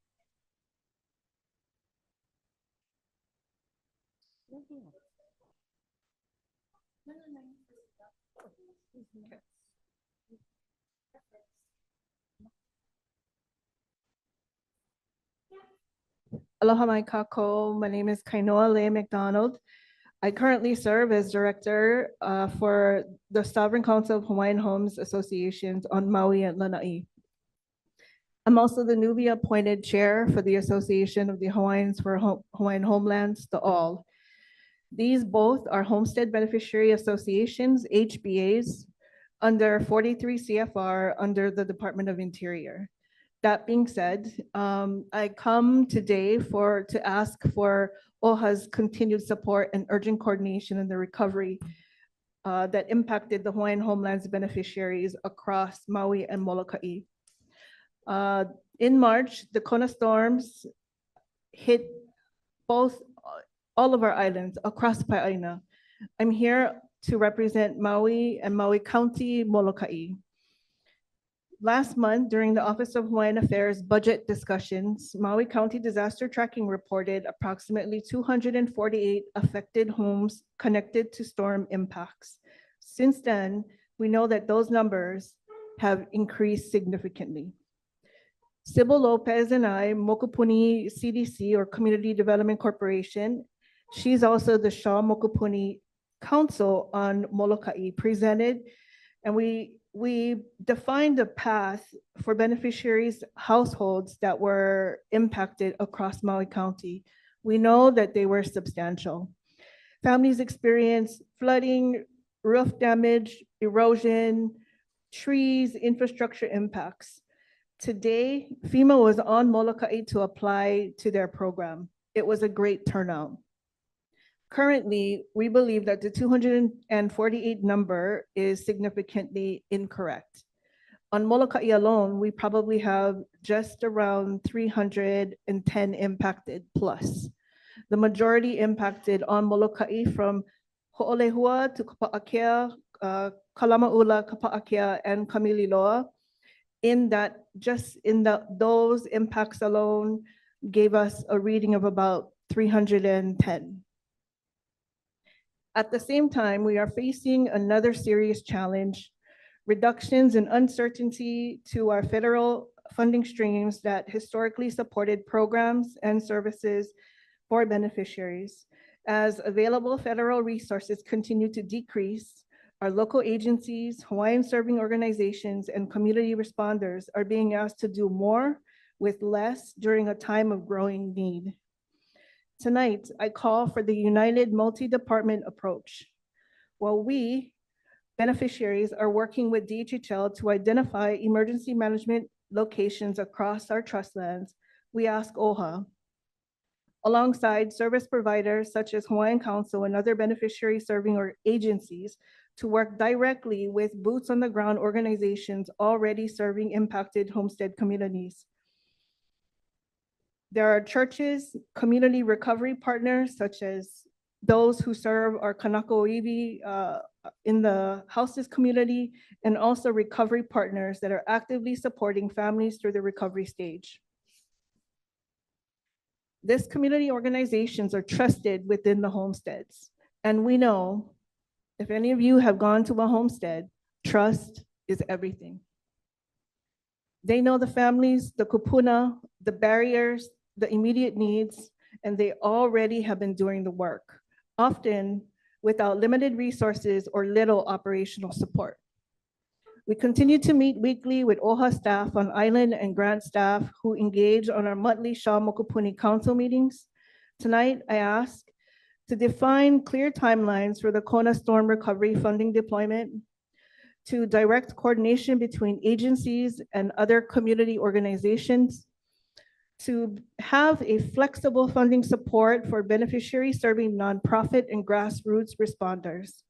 Aloha mai kako. My name is Kainoa MacDonald. I currently serve as director for the Sovereign Council of Hawaiian Homes Associations on Maui and Lānaʻi. I'm also the newly appointed chair for the Association of the Hawaiians for Hawaiian Homelands, the ALL. These both are homestead beneficiary associations, HBAs, under 43 CFR under the Department of Interior. That being said, I come today to ask for OHA's continued support and urgent coordination in the recovery that impacted the Hawaiian Homelands beneficiaries across Maui and Molokaʻi. In March, the Kona storms hit all of our islands across Paʻina. I'm here to represent Maui and Maui County, Molokaʻi. Last month, during the Office of Hawaiian Affairs budget discussions, Maui County Disaster Tracking reported approximately 248 affected homes connected to storm impacts. Since then, we know that those numbers have increased significantly. Sybil Lopez and I, Mokupuni CDC, or Community Development Corporation, she's also the Shaw Mokupuni Council on Molokaʻi, presented, and we defined a path for beneficiaries' households that were impacted across Maui County. We know that they were substantial. Families experienced flooding, roof damage, erosion, trees, infrastructure impacts. Today, FEMA was on Molokaʻi to apply to their program. It was a great turnout. Currently, we believe that the 248 number is significantly incorrect. On Molokaʻi alone, we probably have just around 310 impacted plus. The majority impacted on Molokaʻi from Hoʻolehua to Kapa'akea, Kalamaʻula, Kapa'akea, and Kamililoa. Those impacts alone gave us a reading of about 310. At the same time, we are facing another serious challenge: reductions in uncertainty to our federal funding streams that historically supported programs and services for beneficiaries. As available federal resources continue to decrease, Our local agencies, Hawaiian serving organizations, and community responders are being asked to do more with less during a time of growing need. Tonight, I call for the united multi-department approach. While we, beneficiaries, are working with DHHL to identify emergency management locations across our trust lands, we ask OHA, alongside service providers such as Hawaiian Council and other beneficiary serving agencies, to work directly with boots on the ground organizations already serving impacted homestead communities. There are churches, community recovery partners, such as those who serve our Kanaka Oiwi in the houses community, and also recovery partners that are actively supporting families through the recovery stage. These community organizations are trusted within the homesteads. And we know, if any of you have gone to a homestead, trust is everything. They know the families, the kupuna, the barriers, the immediate needs, and they already have been doing the work, often without limited resources or little operational support. We continue to meet weekly with OHA staff on island and grant staff who engage on our monthly SCHHA Mokupuni Council meetings. Tonight, I ask to define clear timelines for the Kona Storm Recovery Funding deployment, to direct coordination between agencies and other community organizations, to have a flexible funding support for beneficiary serving nonprofit and grassroots responders,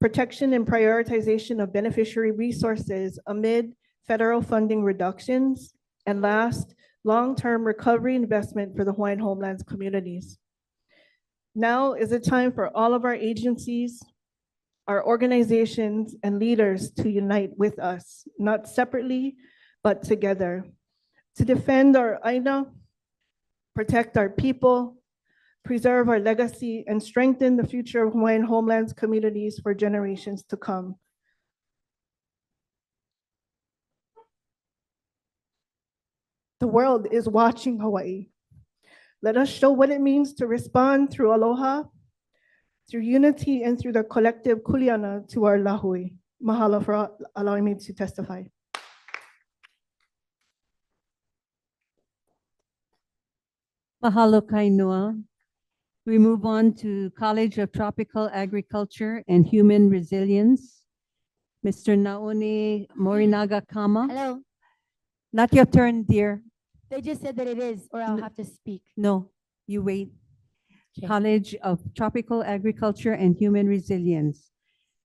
protection and prioritization of beneficiary resources amid federal funding reductions, and last, long-term recovery investment for the Hawaiian homelands communities. Now is the time for all of our agencies, our organizations, and leaders to unite with us, not separately, but together, to defend our aina, protect our people, preserve our legacy, and strengthen the future of Hawaiian homelands communities for generations to come. The world is watching Hawaii. Let us show what it means to respond through aloha, through unity, and through the collective kuleana to our lahui. Mahalo for allowing me to testify. Mahalo Kainoa. We move on to College of Tropical Agriculture and Human Resilience. Mr. Naone Morinaga Kama. Hello. Not your turn, dear. They just said that it is, or I'll have to speak. No, you wait. Okay. College of Tropical Agriculture and Human Resilience.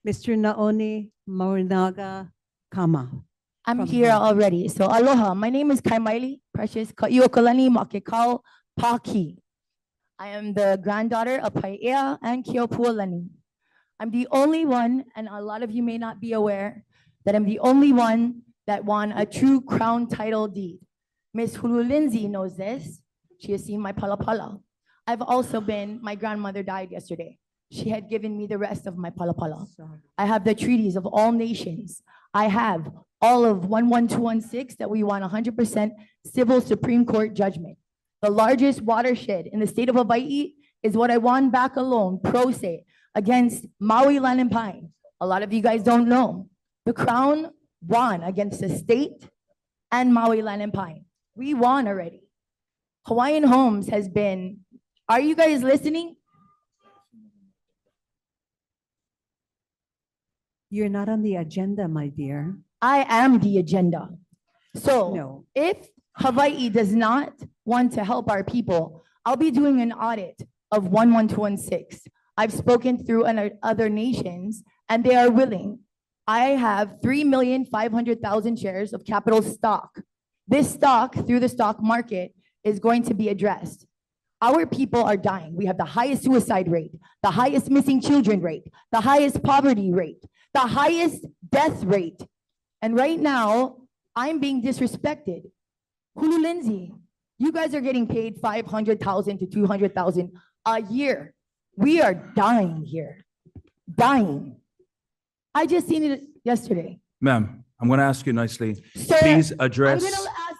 Mr. Naone Morinaga Kama. I'm here already. So aloha. My name is Kaimaili Precious Kaiʻokalani Makekau Paki. I am the granddaughter of Paʻina and Kiopualani. I'm the only one, and a lot of you may not be aware, that I'm the only one that won a true crown title deed. Miss Hulu Lindsey knows this. She has seen my palapala. I've also been, my grandmother died yesterday. She had given me the rest of my palapala. I have the treaties of all nations. I have all of 11216 that we won 100% civil Supreme Court judgment. The largest watershed in the state of Hawaiʻi is what I won back alone, pro se, against Maui Land and Pine. A lot of you guys don't know. The Crown won against the state and Maui Land and Pine. We won already. Hawaiian Homes has been, are you guys listening? You're not on the agenda, my dear. I am the agenda. So No. if Hawaii does not want to help our people, I'll be doing an audit of 11216. I've spoken through other nations and they are willing. I have 3,500,000 shares of capital stock. This stock through the stock market is going to be addressed. Our people are dying. We have the highest suicide rate, the highest missing children rate, the highest poverty rate, the highest death rate. And right now, I'm being disrespected. Hulu Lindsey, you guys are getting paid $500,000 to $200,000 a year. We are dying here, dying. I just seen it yesterday. Ma'am, I'm going to ask you nicely. Sir, Please address. I'm gonna ask.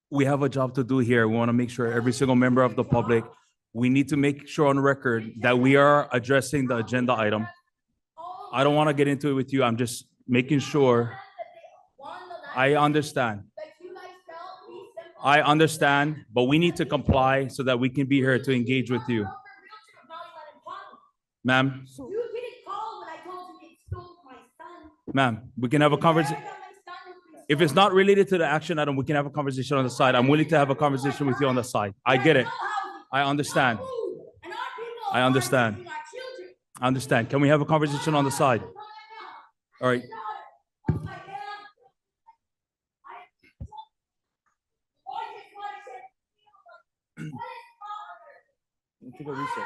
We have a job to do here. We want to make sure every single member of the public, we need to make sure on record that we are addressing the agenda item. I don't want to get into it with you. I'm just making sure. I understand. I understand, but we need to comply so that we can be here to engage with you. Ma'am, You didn't call when I told you they stole my son. ma'am, we can have a conversation. If it's not related to the action item, we can have a conversation on the side. I'm willing to have a conversation with you on the side. I get it. I understand. I understand. I understand. Can we have a conversation on the side? All right. Take a recess.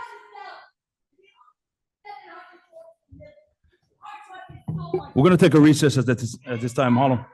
We're going to take a recess at this time. Hold on.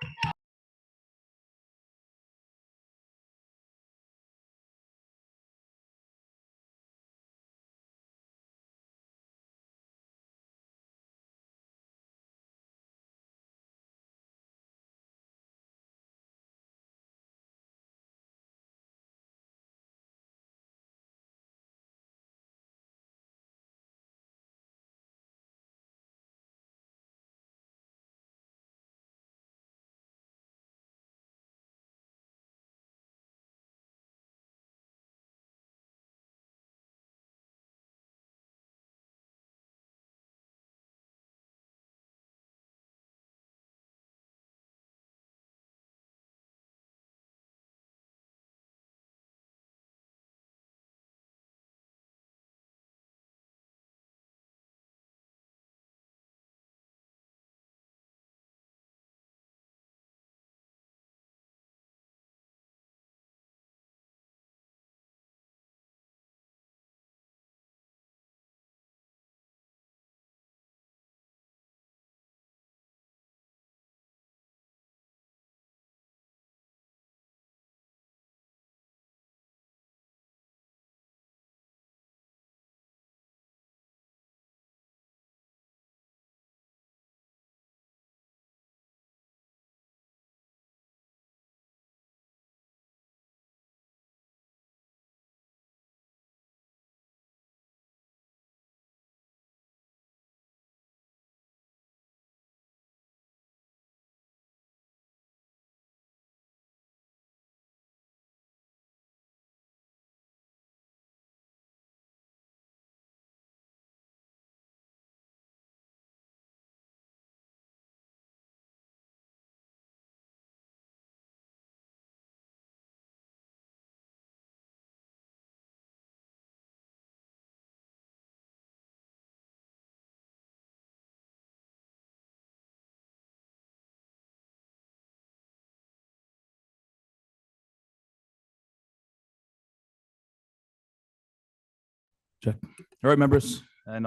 Check. All right, members and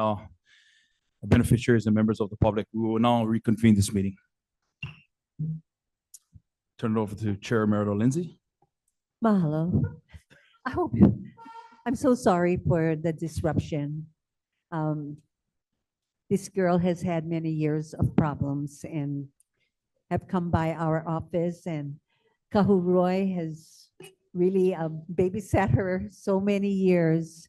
beneficiaries and members of the public, we will now reconvene this meeting. Turn it over to Chair Emerita Lindsey. Mahalo. I'm so sorry for the disruption. This girl has had many years of problems and have come by our office, and Kahului has really babysat her so many years.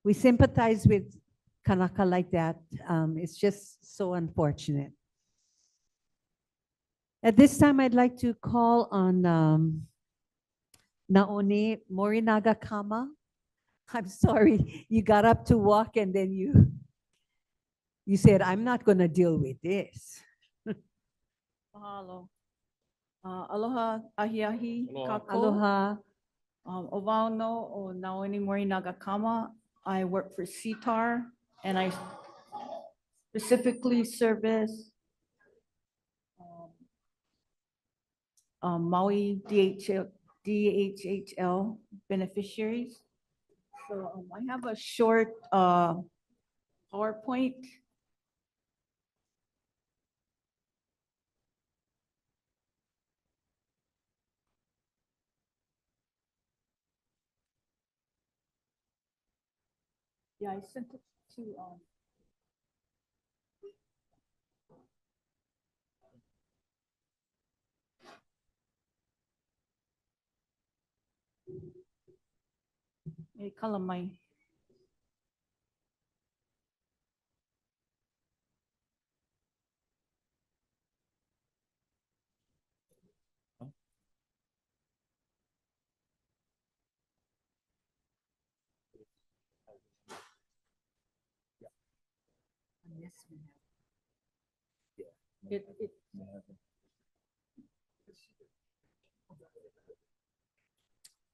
We sympathize with kanaka like that. It's just so unfortunate. At this time, I'd like to call on Naone Morinaga Kama. I'm sorry, you got up to walk and then you said, I'm not going to deal with this. Mahalo. Aloha ahiahi kako. Aloha. Ovao no o Naomi Morinaga Kama. I work for SCHHA and I specifically service Maui DHHL beneficiaries. So I have a short PowerPoint. Yeah, I sent it to Kalamai.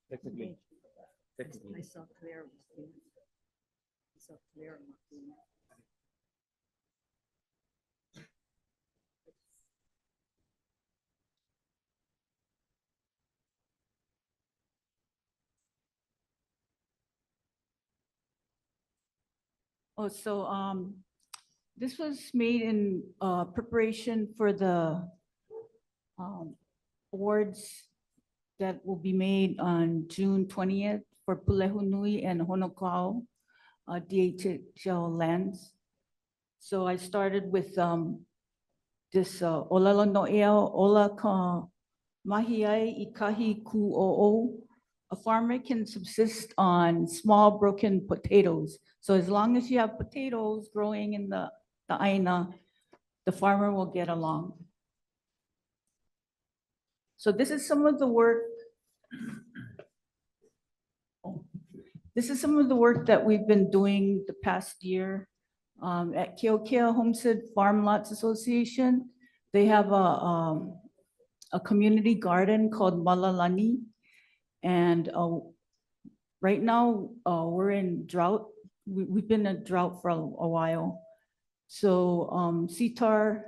Technically. I saw Claire. I saw Claire. Oh, so this was made in preparation for the awards that will be made on June 20th for Pulehunui and Honokau DHL lands. So I started with this Olelo No'ea Ola Ka Mahiai Ikahi Ku'o'o. A farmer can subsist on small broken potatoes. So as long as you have potatoes growing in the aina, the farmer will get along. So this is some of the work. This is some of the work that we've been doing the past year. At Kiope Homestead Farm Lots Association, they have a community garden called Malalani. And right now, we're in drought. We've been in drought for a while. So SCHHA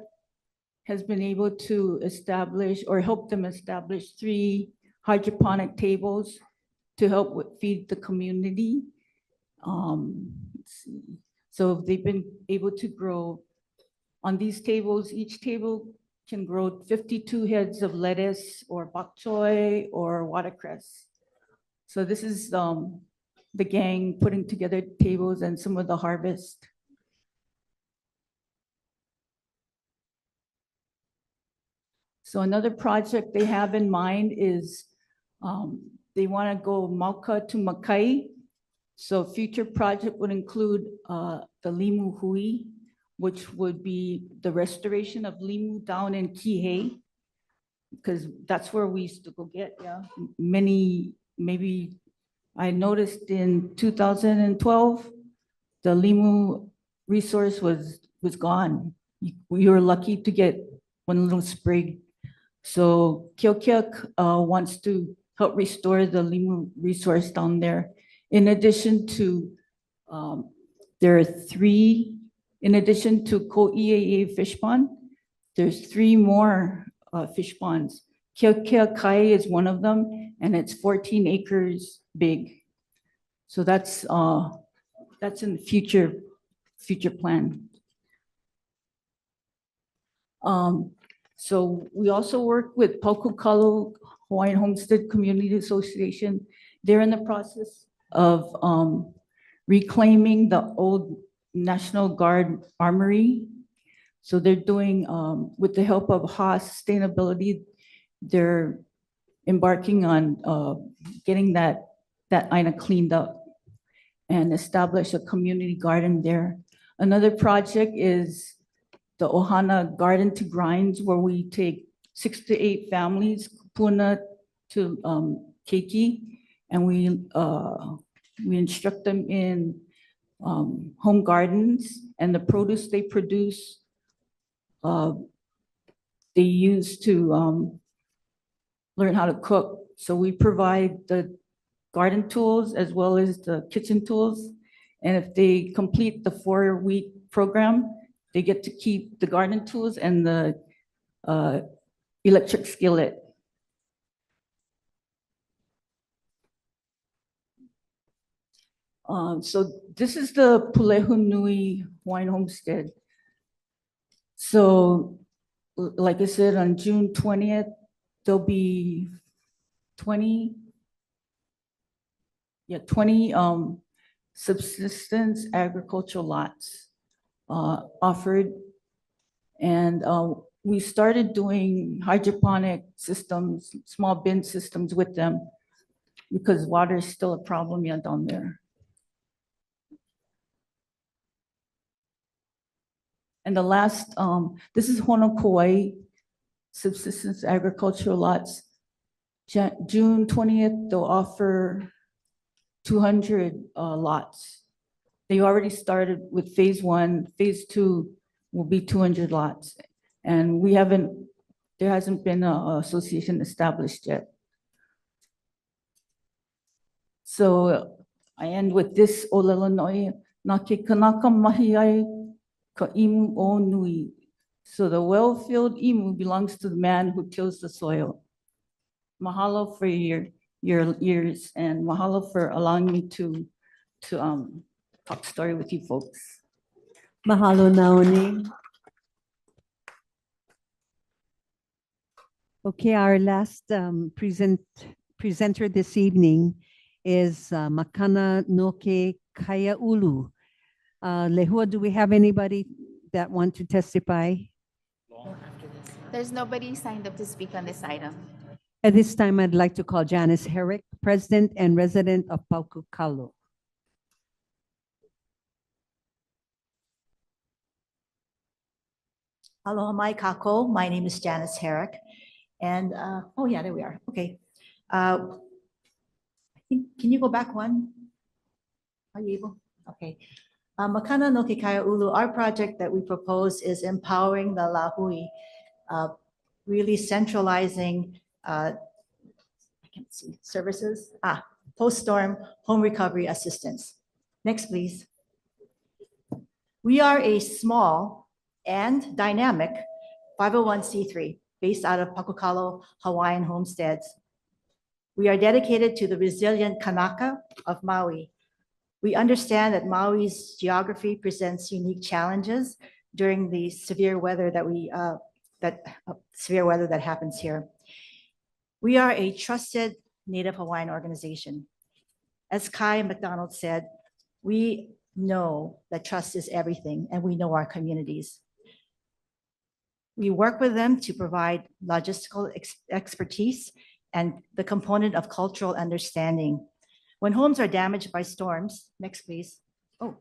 has been able to establish or help them establish 3 hydroponic tables to help feed the community. Let's see. So they've been able to grow on these tables. Each table can grow 52 heads of lettuce or bok choy or watercress. So this is the gang putting together tables and some of the harvest. So another project they have in mind is they want to go Mauka to Makai. So future project would include the limu hui, which would be the restoration of limu down in Kihei, because that's where we used to go get, maybe I noticed in 2012, the limu resource was gone. We were lucky to get one little sprig. So Kiope wants to help restore the limu resource down there. In addition to, there are 3, in addition to Ko'iei fish pond, there's 3 more fish ponds. Kai is one of them, and it's 14 acres big. So that's in the future plan. So we also work with Paukukalo Hawaiian Homestead Community Association. They're in the process of reclaiming the old National Guard Armory. So they're doing, with the help of HA Sustainability, they're embarking on getting that aina cleaned up and establish a community garden there. Another project is the Ohana Garden to Grinds, where we take 6 to 8 families, Puna to Keiki, and we instruct them in home gardens, and the produce they produce, they use to learn how to cook. So we provide the garden tools as well as the kitchen tools. And if they complete the 4-week program, they get to keep the garden tools and the electric skillet. So this is the Pulehunui Hawaiian Homestead. So like I said, on June 20th, there'll be 20 subsistence agricultural lots offered. And we started doing hydroponic systems, small bin systems with them, because water is still a problem down there. And the last, this is Honokauai subsistence agricultural lots. June 20th, they'll offer 200 lots They already started with phase one. Phase two will be 200 lots. And there hasn't been an association established yet. So I end with this, Olalanoi, na ke kanaka mahi ai ka imu o nui. So the well-filled imu belongs to the man who tills the soil. Mahalo for your years and mahalo for allowing me to talk story with you folks. Mahalo, Naoni. Okay, our last presenter this evening is Makana Noke Kaiaulu. Lehua, do we have anybody that want to testify? There's nobody signed up to speak on this item. At this time, I'd like to call Janice Herrick, President and resident of Paukukalo. Aloha mai kako. My name is Janice Herrick. And, oh yeah, there we are. Okay. I think, can you go back one? Are you able? Okay. Makana no ke Kaiaulu, our project that we propose is empowering the Lahui, really centralizing, I can't see, services, post-storm home recovery assistance. Next, please. We are a small and dynamic 501c3 based out of Pakukalo Hawaiian Homesteads. We are dedicated to the resilient Kanaka of Maui. We understand that Maui's geography presents unique challenges during the severe weather that happens here. We are a trusted Native Hawaiian organization. As Kai and MacDonald said, we know that trust is everything, and we know our communities. We work with them to provide logistical expertise and the component of cultural understanding. When homes are damaged by storms, next please. Oh,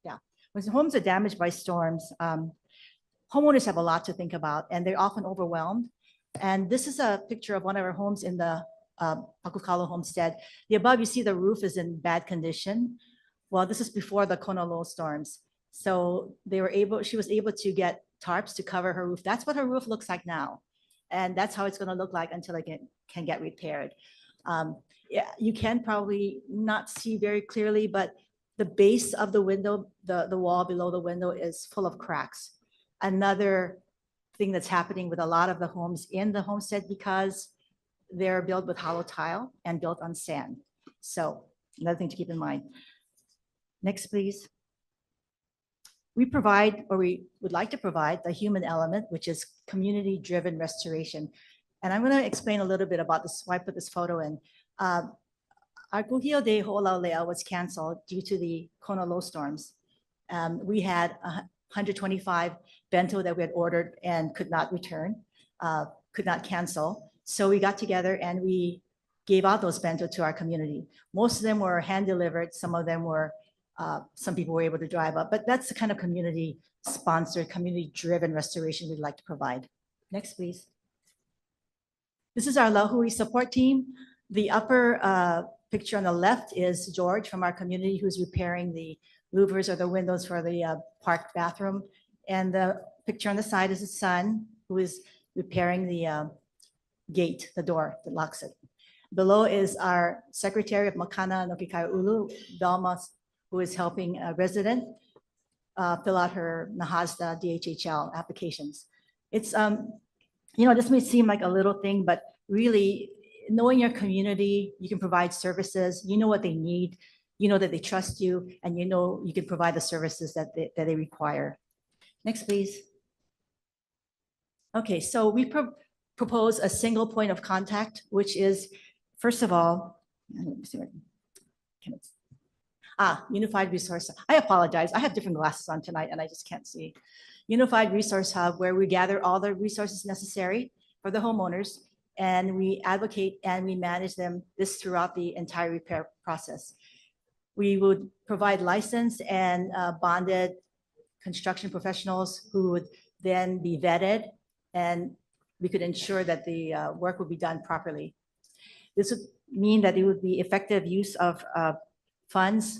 yeah. When homes are damaged by storms, homeowners have a lot to think about and they're often overwhelmed. And this is a picture of one of our homes in the Pakukalo homestead. The above, you see the roof is in bad condition. Well, this is before the Konolo storms. So she was able to get tarps to cover her roof. That's what her roof looks like now. And that's how it's gonna look like until it can get repaired. Yeah, you can probably not see very clearly, but the base of the window, the wall below the window is full of cracks. Another thing that's happening with a lot of the homes in the homestead because they're built with hollow tile and built on sand. So another thing to keep in mind. Next, please. We provide, or we would like to provide, the human element, which is community-driven restoration. And I'm going to explain a little bit about this, why I put this photo in. Our Kuhio de Ho'olaulea was canceled due to the Konolo storms. We had 125 bento that we had ordered and could not return, could not cancel. So we got together and we gave out those bento to our community. Most of them were hand-delivered. Some of them were some people were able to drive up, but that's the kind of community-sponsored, community-driven restoration we'd like to provide. Next, please. This is our Lahui support team. The upper picture on the left is George from our community who's repairing the louvers or the windows for the park bathroom. And the picture on the side is his son who is repairing the gate, the door that locks it. Below is our secretary of Makana no ke Kaiaulu, Dalma, who is helping a resident fill out her Nahasda DHHL applications. It's, this may seem like a little thing, but really knowing your community, you can provide services, you know what they need, you know that they trust you, and you know you can provide the services that they require. Next, please. Okay, so we propose a single point of contact, which is, first of all, let me see what, Unified Resource. I apologize. I have different glasses on tonight and I just can't see. Unified Resource Hub, where we gather all the resources necessary for the homeowners and we advocate and we manage them throughout the entire repair process. We would provide licensed and bonded construction professionals who would then be vetted and we could ensure that the work would be done properly. This would mean that it would be effective use of funds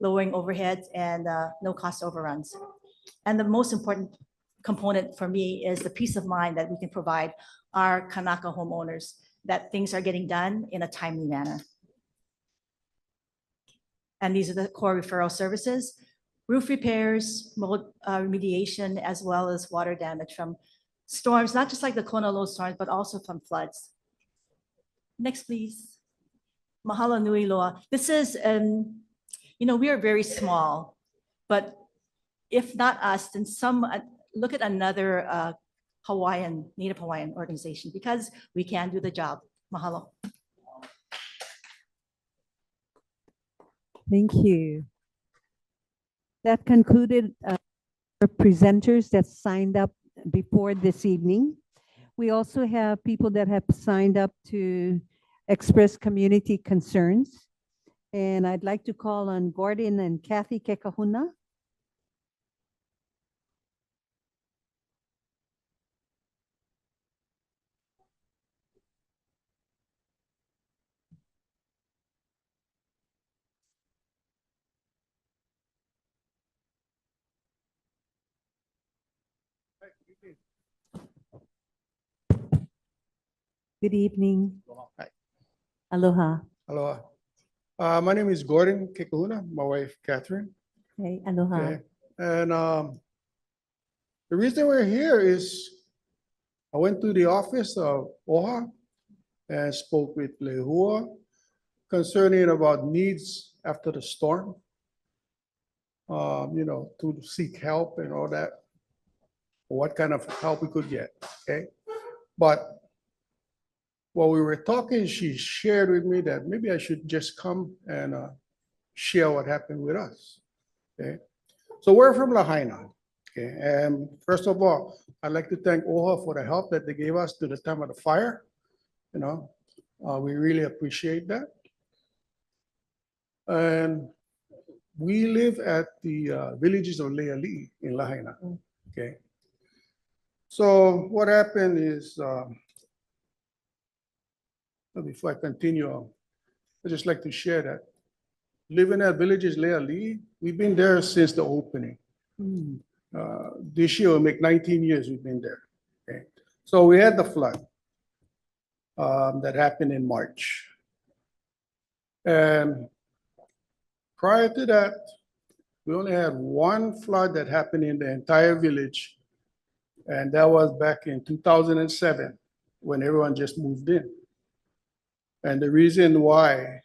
lowering overheads and no cost overruns. And the most important component for me is the peace of mind that we can provide our Kanaka homeowners, that things are getting done in a timely manner. And these are the core referral services: roof repairs, mold remediation, as well as water damage from storms, not just like the Kona low storms, but also from floods. Next, please. Mahalo nui loa. This is, we are very small, but if not us, then look at another Native Hawaiian organization, because we can do the job. Mahalo. Thank you. That concluded our presenters that signed up before this evening. We also have people that have signed up to express community concerns. And I'd like to call on Gordon and Kathy Kekahuna. Good evening. Hi. Aloha. Aloha. My name is Gordon Kekahuna, my wife Catherine. Hey, aloha. Okay. And the reason we're here is I went to the office of OHA and spoke with Lehua concerning about needs after the storm, to seek help and all that, what kind of help we could get, okay? But while we were talking, she shared with me that maybe I should just come and share what happened with us, okay? So we're from Lahaina, okay? And first of all, I'd like to thank OHA for the help that they gave us to the time of the fire. We really appreciate that. And we live at the villages of Leali'i in Lahaina, okay? So what happened is, before I continue, I'd just like to share that living at villages Leali'i, we've been there since the opening. This year will make 19 years we've been there. Okay, so we had the flood that happened in March, and prior to that, we only had one flood that happened in the entire village, and that was back in 2007 when everyone just moved in. And the reason why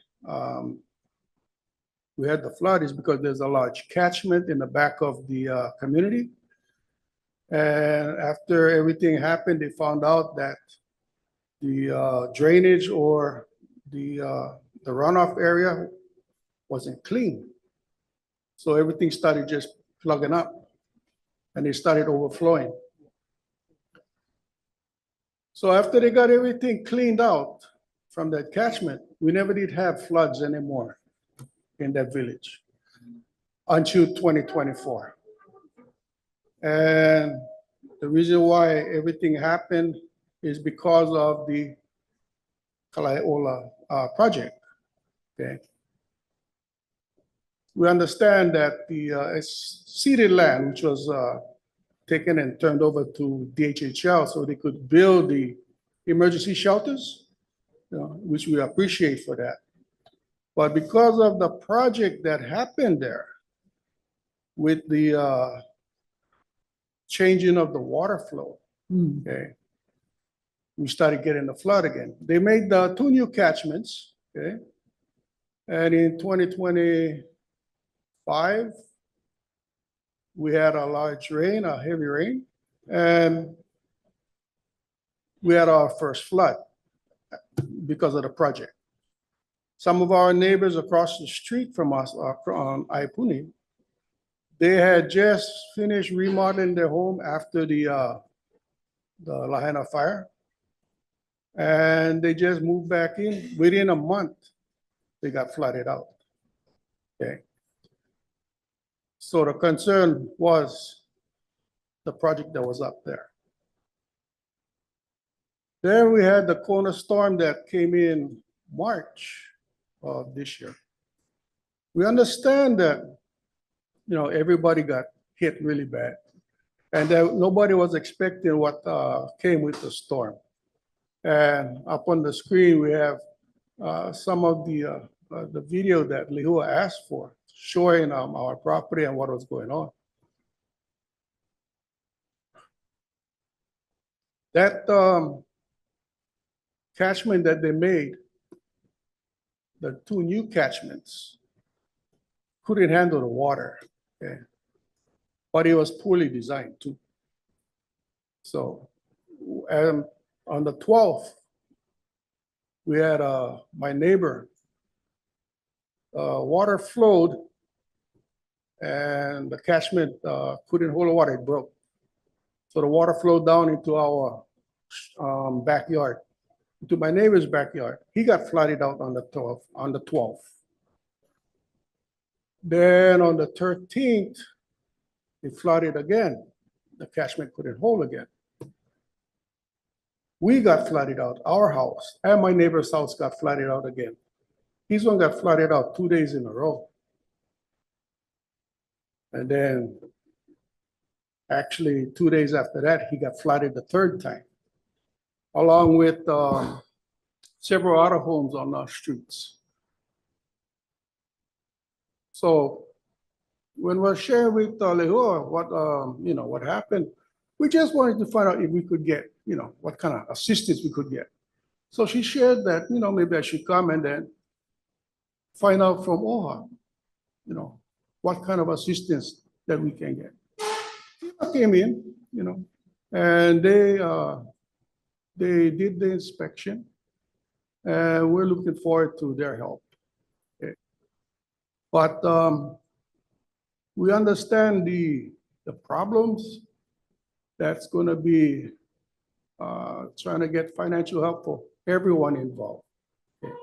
we had the flood is because there's a large catchment in the back of the community. And after everything happened, they found out that the drainage or the runoff area wasn't clean. So everything started just plugging up and it started overflowing. So after they got everything cleaned out from that catchment, we never did have floods anymore in that village until 2024. And the reason why everything happened is because of the Kalai'ola project, okay? We understand that the ceded land, which was taken and turned over to DHHL so they could build the emergency shelters, which we appreciate for that. But because of the project that happened there with the changing of the water flow, okay, we started getting the flood again. They made the 2 new catchments, okay, and in 2025, we had a large rain, a heavy rain, and we had our first flood because of the project. Some of our neighbors across the street from us on Aipuni, they had just finished remodeling their home after the Lahaina fire. And they just moved back in. Within a month, they got flooded out, okay? So the concern was the project that was up there. Then we had the Kona storm that came in March of this year. We understand that, everybody got hit really bad. And that nobody was expecting what came with the storm. And up on the screen, we have some of the video that Lehua asked for, showing our property and what was going on. That catchment that they made, the 2 new catchments, couldn't handle the water, okay? But it was poorly designed too. So on the 12th, we had my neighbor, water flowed and the catchment couldn't hold the water, it broke. So the water flowed down into our backyard, into my neighbor's backyard. He got flooded out on the 12th. Then on the 13th, it flooded again. The catchment couldn't hold again. We got flooded out, our house, and my neighbor's house got flooded out again. His one got flooded out 2 days in a row. And then actually 2 days after that, he got flooded the 3rd time, along with several other homes on our streets. So when we're sharing with Lehua what happened, we just wanted to find out if we could get, what kind of assistance we could get. So she shared that, maybe I should come and then find out from OHA, what kind of assistance that we can get. FEMA came in, and they did the inspection, and we're looking forward to their help. Okay. But we understand the problems that's going to be trying to get financial help for everyone involved. Okay.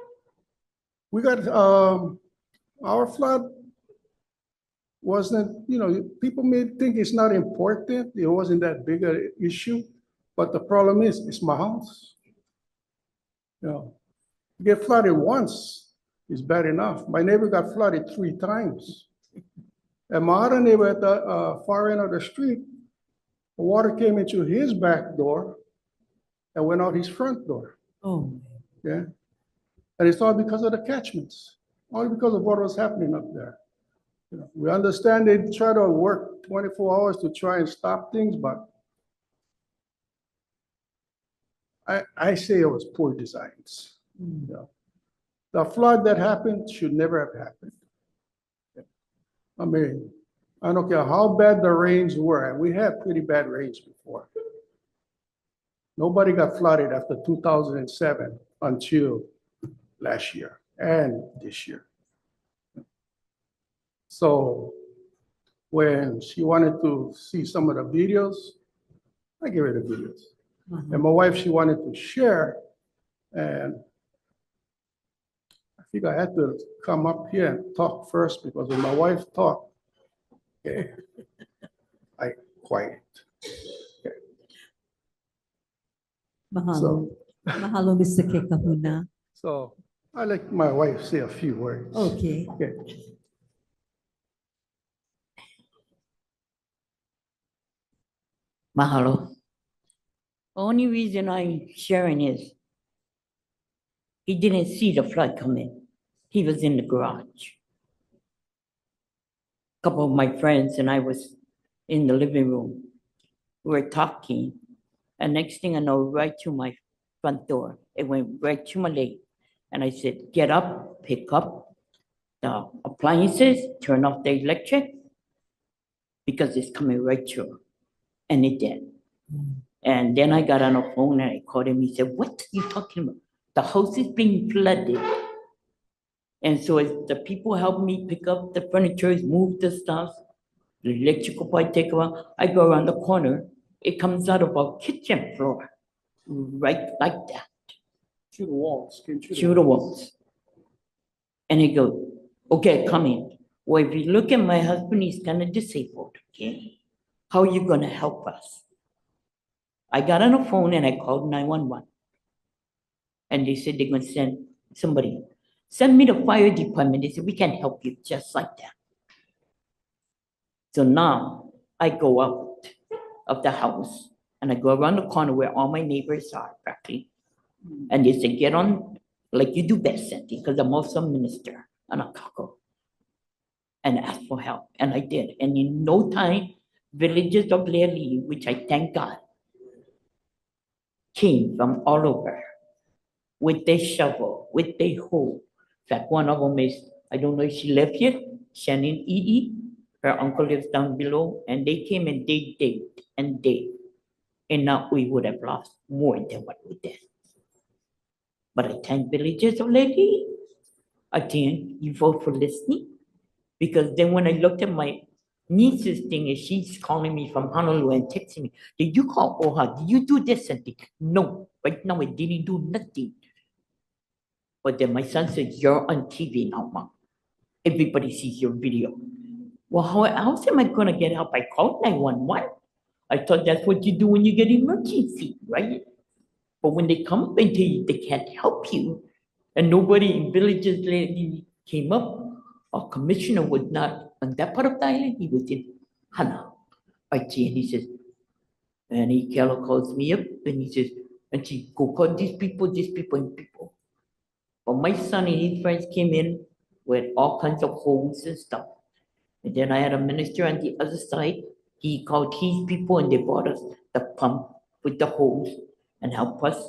We got our flood wasn't, people may think it's not important. It wasn't that big an issue, but the problem is, it's my house. Get flooded once is bad enough. My neighbor got flooded 3 times. And my other neighbor at the far end of the street, the water came into his back door and went out his front door. Oh. Yeah. And it's all because of the catchments, all because of what was happening up there. We understand they try to work 24 hours to try and stop things, but I say it was poor designs. The flood that happened should never have happened. I mean, I don't care how bad the rains were, and we had pretty bad rains before. Nobody got flooded after 2007 until last year and this year. So when she wanted to see some of the videos, I gave her the videos. And my wife, she wanted to share, and I think I had to come up here and talk first, because when my wife talked, okay, I quiet. Okay. Mahalo. Mahalo, Mr. Kekahuna. So I let my wife say a few words. Okay. Okay. Mahalo. The only reason I'm sharing is he didn't see the flood coming. He was in the garage. A couple of my friends and I was in the living room. We were talking, and next thing I know, right to my front door, it went right to my leg. And I said, get up, pick up the appliances, turn off the electric, because it's coming right through. And it did. And then I got on the phone and I called him. He said, what are you talking about? The house is being flooded. And so as the people helped me pick up the furniture, move the stuff, the electrical part take a while, I go around the corner, it comes out of our kitchen floor, right like that. Through the walls. Through the walls. And he goes, okay, come in. Well, if you look at my husband, he's kind of disabled, okay? How are you going to help us? I got on the phone and I called 911. And they said they're going to send somebody. Send me the fire department. They said, we can help you just like that. So now I go out of the house and I go around the corner where all my neighbors are practically. And they say, get on like you do best, Sandy, because I'm also a minister and a kako. And ask for help. And I did. And in no time, villages of Lānaʻi, which I thank God, came from all over with their shovel, with their hoe. In fact, one of them is, I don't know if she left yet, Shannon Edie. Her uncle lives down below, and they came and they digged and digged. And now we would have lost more than what we did. But I thank villages of Lānaʻi. I thank you both for listening. Because then when I looked at my niece's thing, and she's calling me from Honolulu and texting me, did you call OHA? Did you do this and that? No, right now I didn't do nothing. But then my son said, you're on TV now, Mom. Everybody sees your video. Well, how else am I going to get help? I called 911. I thought that's what you do when you get emergency, right? But when they come up and tell you they can't help you, and nobody in villages came up, our commissioner was not on that part of the island, he was in Hana. And he says, and Keala calls me up and he says, and she go call these people, and people. But my son and his friends came in with all kinds of holes and stuff. And then I had a minister on the other side. He called his people and they brought us the pump with the hose and helped us.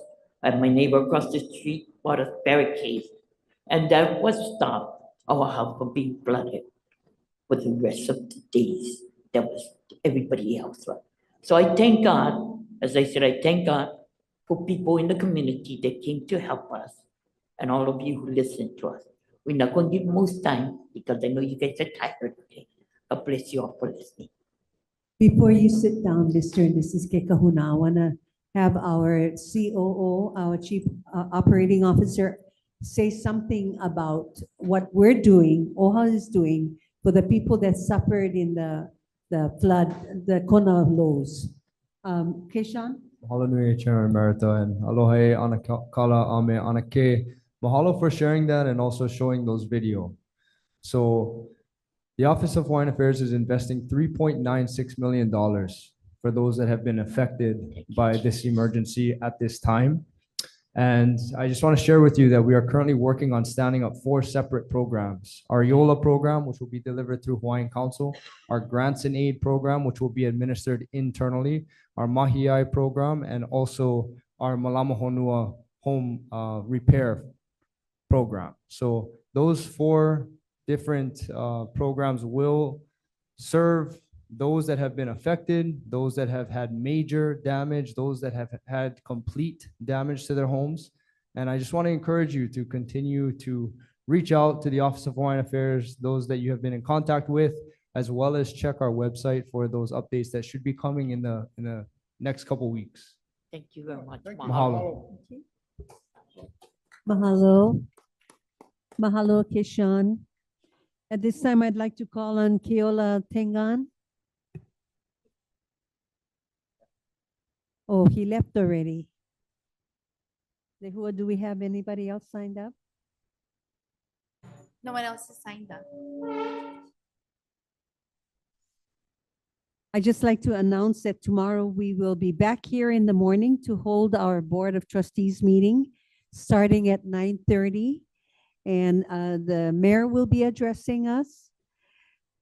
And my neighbor across the street bought us barricades. And that was stopped our house from being flooded for the rest of the days. That was everybody else. Right? So I thank God, as I said, I thank God for people in the community that came to help us and all of you who listened to us. We're not going to give most time because I know you guys are tired today. God bless you all for listening. Before you sit down, Mr. and Mrs. Kekahuna, I want to have our COO, our Chief Operating Officer, say something about what we're doing, OHA is doing, for the people that suffered in the flood, the Kona lows. Keishan? Mahalo nui, Chairman Emerita, and aloha e Anakala ame anake. Mahalo for sharing that and also showing those video. So the Office of Hawaiian Affairs is investing $3.96 million for those that have been affected by this emergency at this time. And I just want to share with you that we are currently working on standing up 4 separate programs. Our YOLA program, which will be delivered through Hawaiian Council, our Grants and Aid program, which will be administered internally, our Mahiai program, and also our Malama Honua home repair program. So those 4 different programs will serve those that have been affected, those that have had major damage, those that have had complete damage to their homes. And I just want to encourage you to continue to reach out to the Office of Hawaiian Affairs, those that you have been in contact with, as well as check our website for those updates that should be coming in the next couple weeks. Thank you very much. Mahalo. Mahalo. Mahalo, Keishan. At this time, I'd like to call on Keola Tengan. Oh, he left already. Lehua, do we have anybody else signed up? No one else has signed up. I'd just like to announce that tomorrow we will be back here in the morning to hold our Board of Trustees meeting starting at 9:30. And the mayor will be addressing us.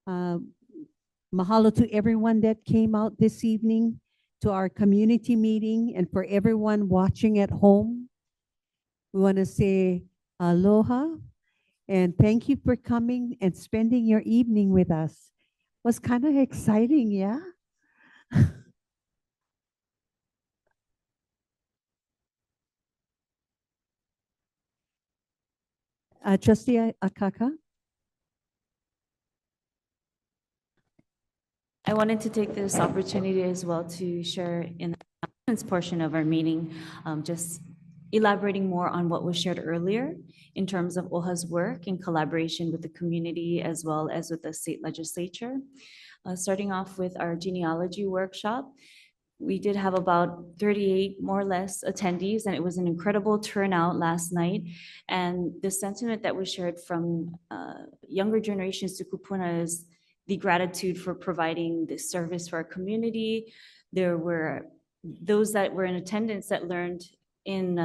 Mahalo to everyone that came out this evening to our community meeting, and for everyone watching at home. We want to say aloha and thank you for coming and spending your evening with us. It was kind of exciting, yeah? Trustee Akaka? I wanted to take this opportunity as well to share in the announcements portion of our meeting, just elaborating more on what was shared earlier in terms of OHA's work in collaboration with the community as well as with the state legislature. Starting off with our genealogy workshop. We did have about 38 more or less attendees, and it was an incredible turnout last night. And the sentiment that was shared from younger generations to Kupuna is the gratitude for providing this service for our community. There were those that were in attendance that learned in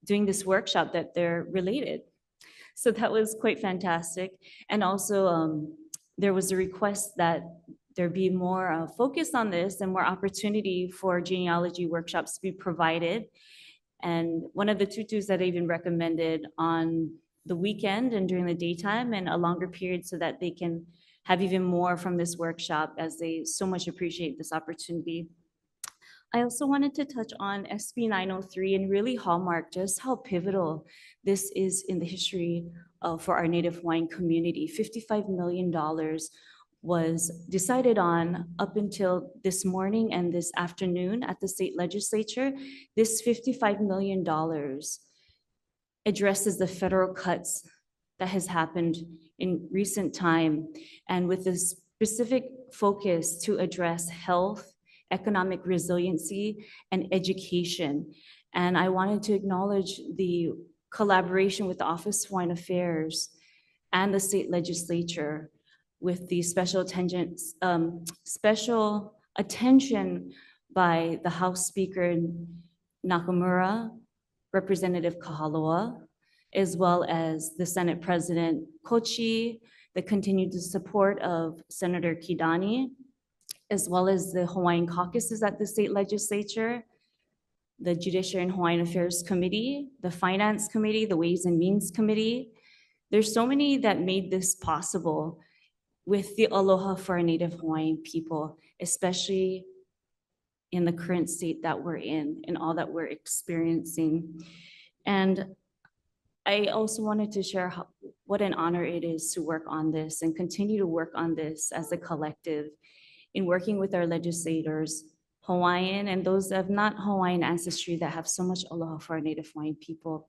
doing this workshop that they're related. So that was quite fantastic. And also there was a request that there be more focus on this and more opportunity for genealogy workshops to be provided. And one of the tutus that I even recommended on the weekend and during the daytime and a longer period so that they can have even more from this workshop as they so much appreciate this opportunity. I also wanted to touch on SB 903 and really hallmark just how pivotal this is in the history for our Native Hawaiian community. $55 million was decided on up until this morning and this afternoon at the state legislature. This $55 million addresses the federal cuts that has happened in recent time, and with a specific focus to address health, economic resiliency, and education. And I wanted to acknowledge the collaboration with the Office of Hawaiian Affairs and the state legislature with the special attention by the House Speaker Nakamura, Representative Kahaloa, as well as the Senate President Kochi, the continued support of Senator Kidani, as well as the Hawaiian caucuses at the state legislature, the Judiciary and Hawaiian Affairs Committee, the Finance Committee, the Ways and Means Committee. There's so many that made this possible with the aloha for our Native Hawaiian people, especially in the current state that we're in and all that we're experiencing. And I also wanted to share what an honor it is to work on this and continue to work on this as a collective in working with our legislators, Hawaiian and those of not Hawaiian ancestry that have so much aloha for our Native Hawaiian people.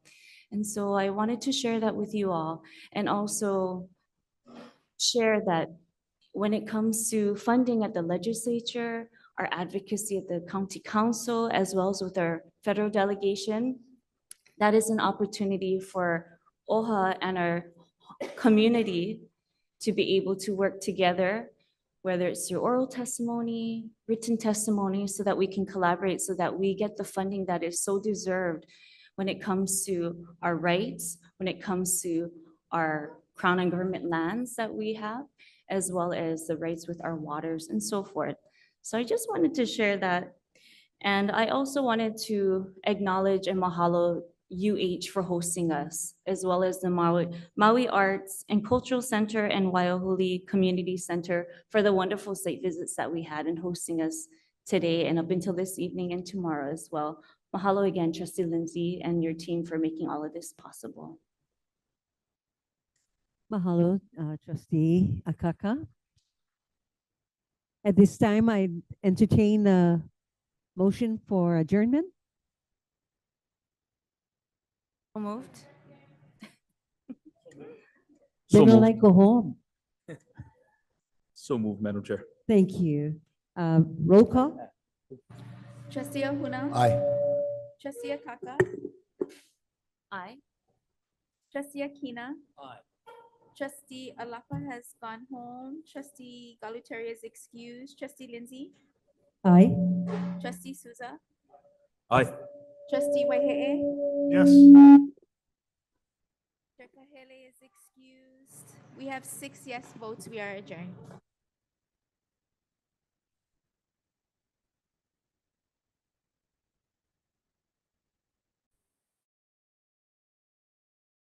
And so I wanted to share that with you all and also share that when it comes to funding at the legislature, our advocacy at the county council, as well as with our federal delegation, that is an opportunity for OHA and our community to be able to work together, whether it's through oral testimony, written testimony, so that we can collaborate, so that we get the funding that is so deserved when it comes to our rights, when it comes to our Crown and government lands that we have, as well as the rights with our waters and so forth. So I just wanted to share that. And I also wanted to acknowledge and mahalo UH for hosting us, as well as the Maui Arts and Cultural Center and Waiahuli Community Center for the wonderful site visits that we had and hosting us today and up until this evening and tomorrow as well. Mahalo again, Trustee Lindsey and your team for making all of this possible. Mahalo, Trustee Ikaika. At this time, I entertain a motion for adjournment. So moved. They So don't moved. like go home. So moved, Madam Chair. Thank you. Roll call. Trustee Ahuna. Aye. Trustee Akaka. Aye. Trustee Akina. Aye. Trustee Alapa has gone home. Trustee Galuteri is excused. Trustee Lindsey. Aye. Trustee Souza. Aye. Trustee Waihe'e. Yes. Kahele is excused. We have 6 yes votes. We are adjourned.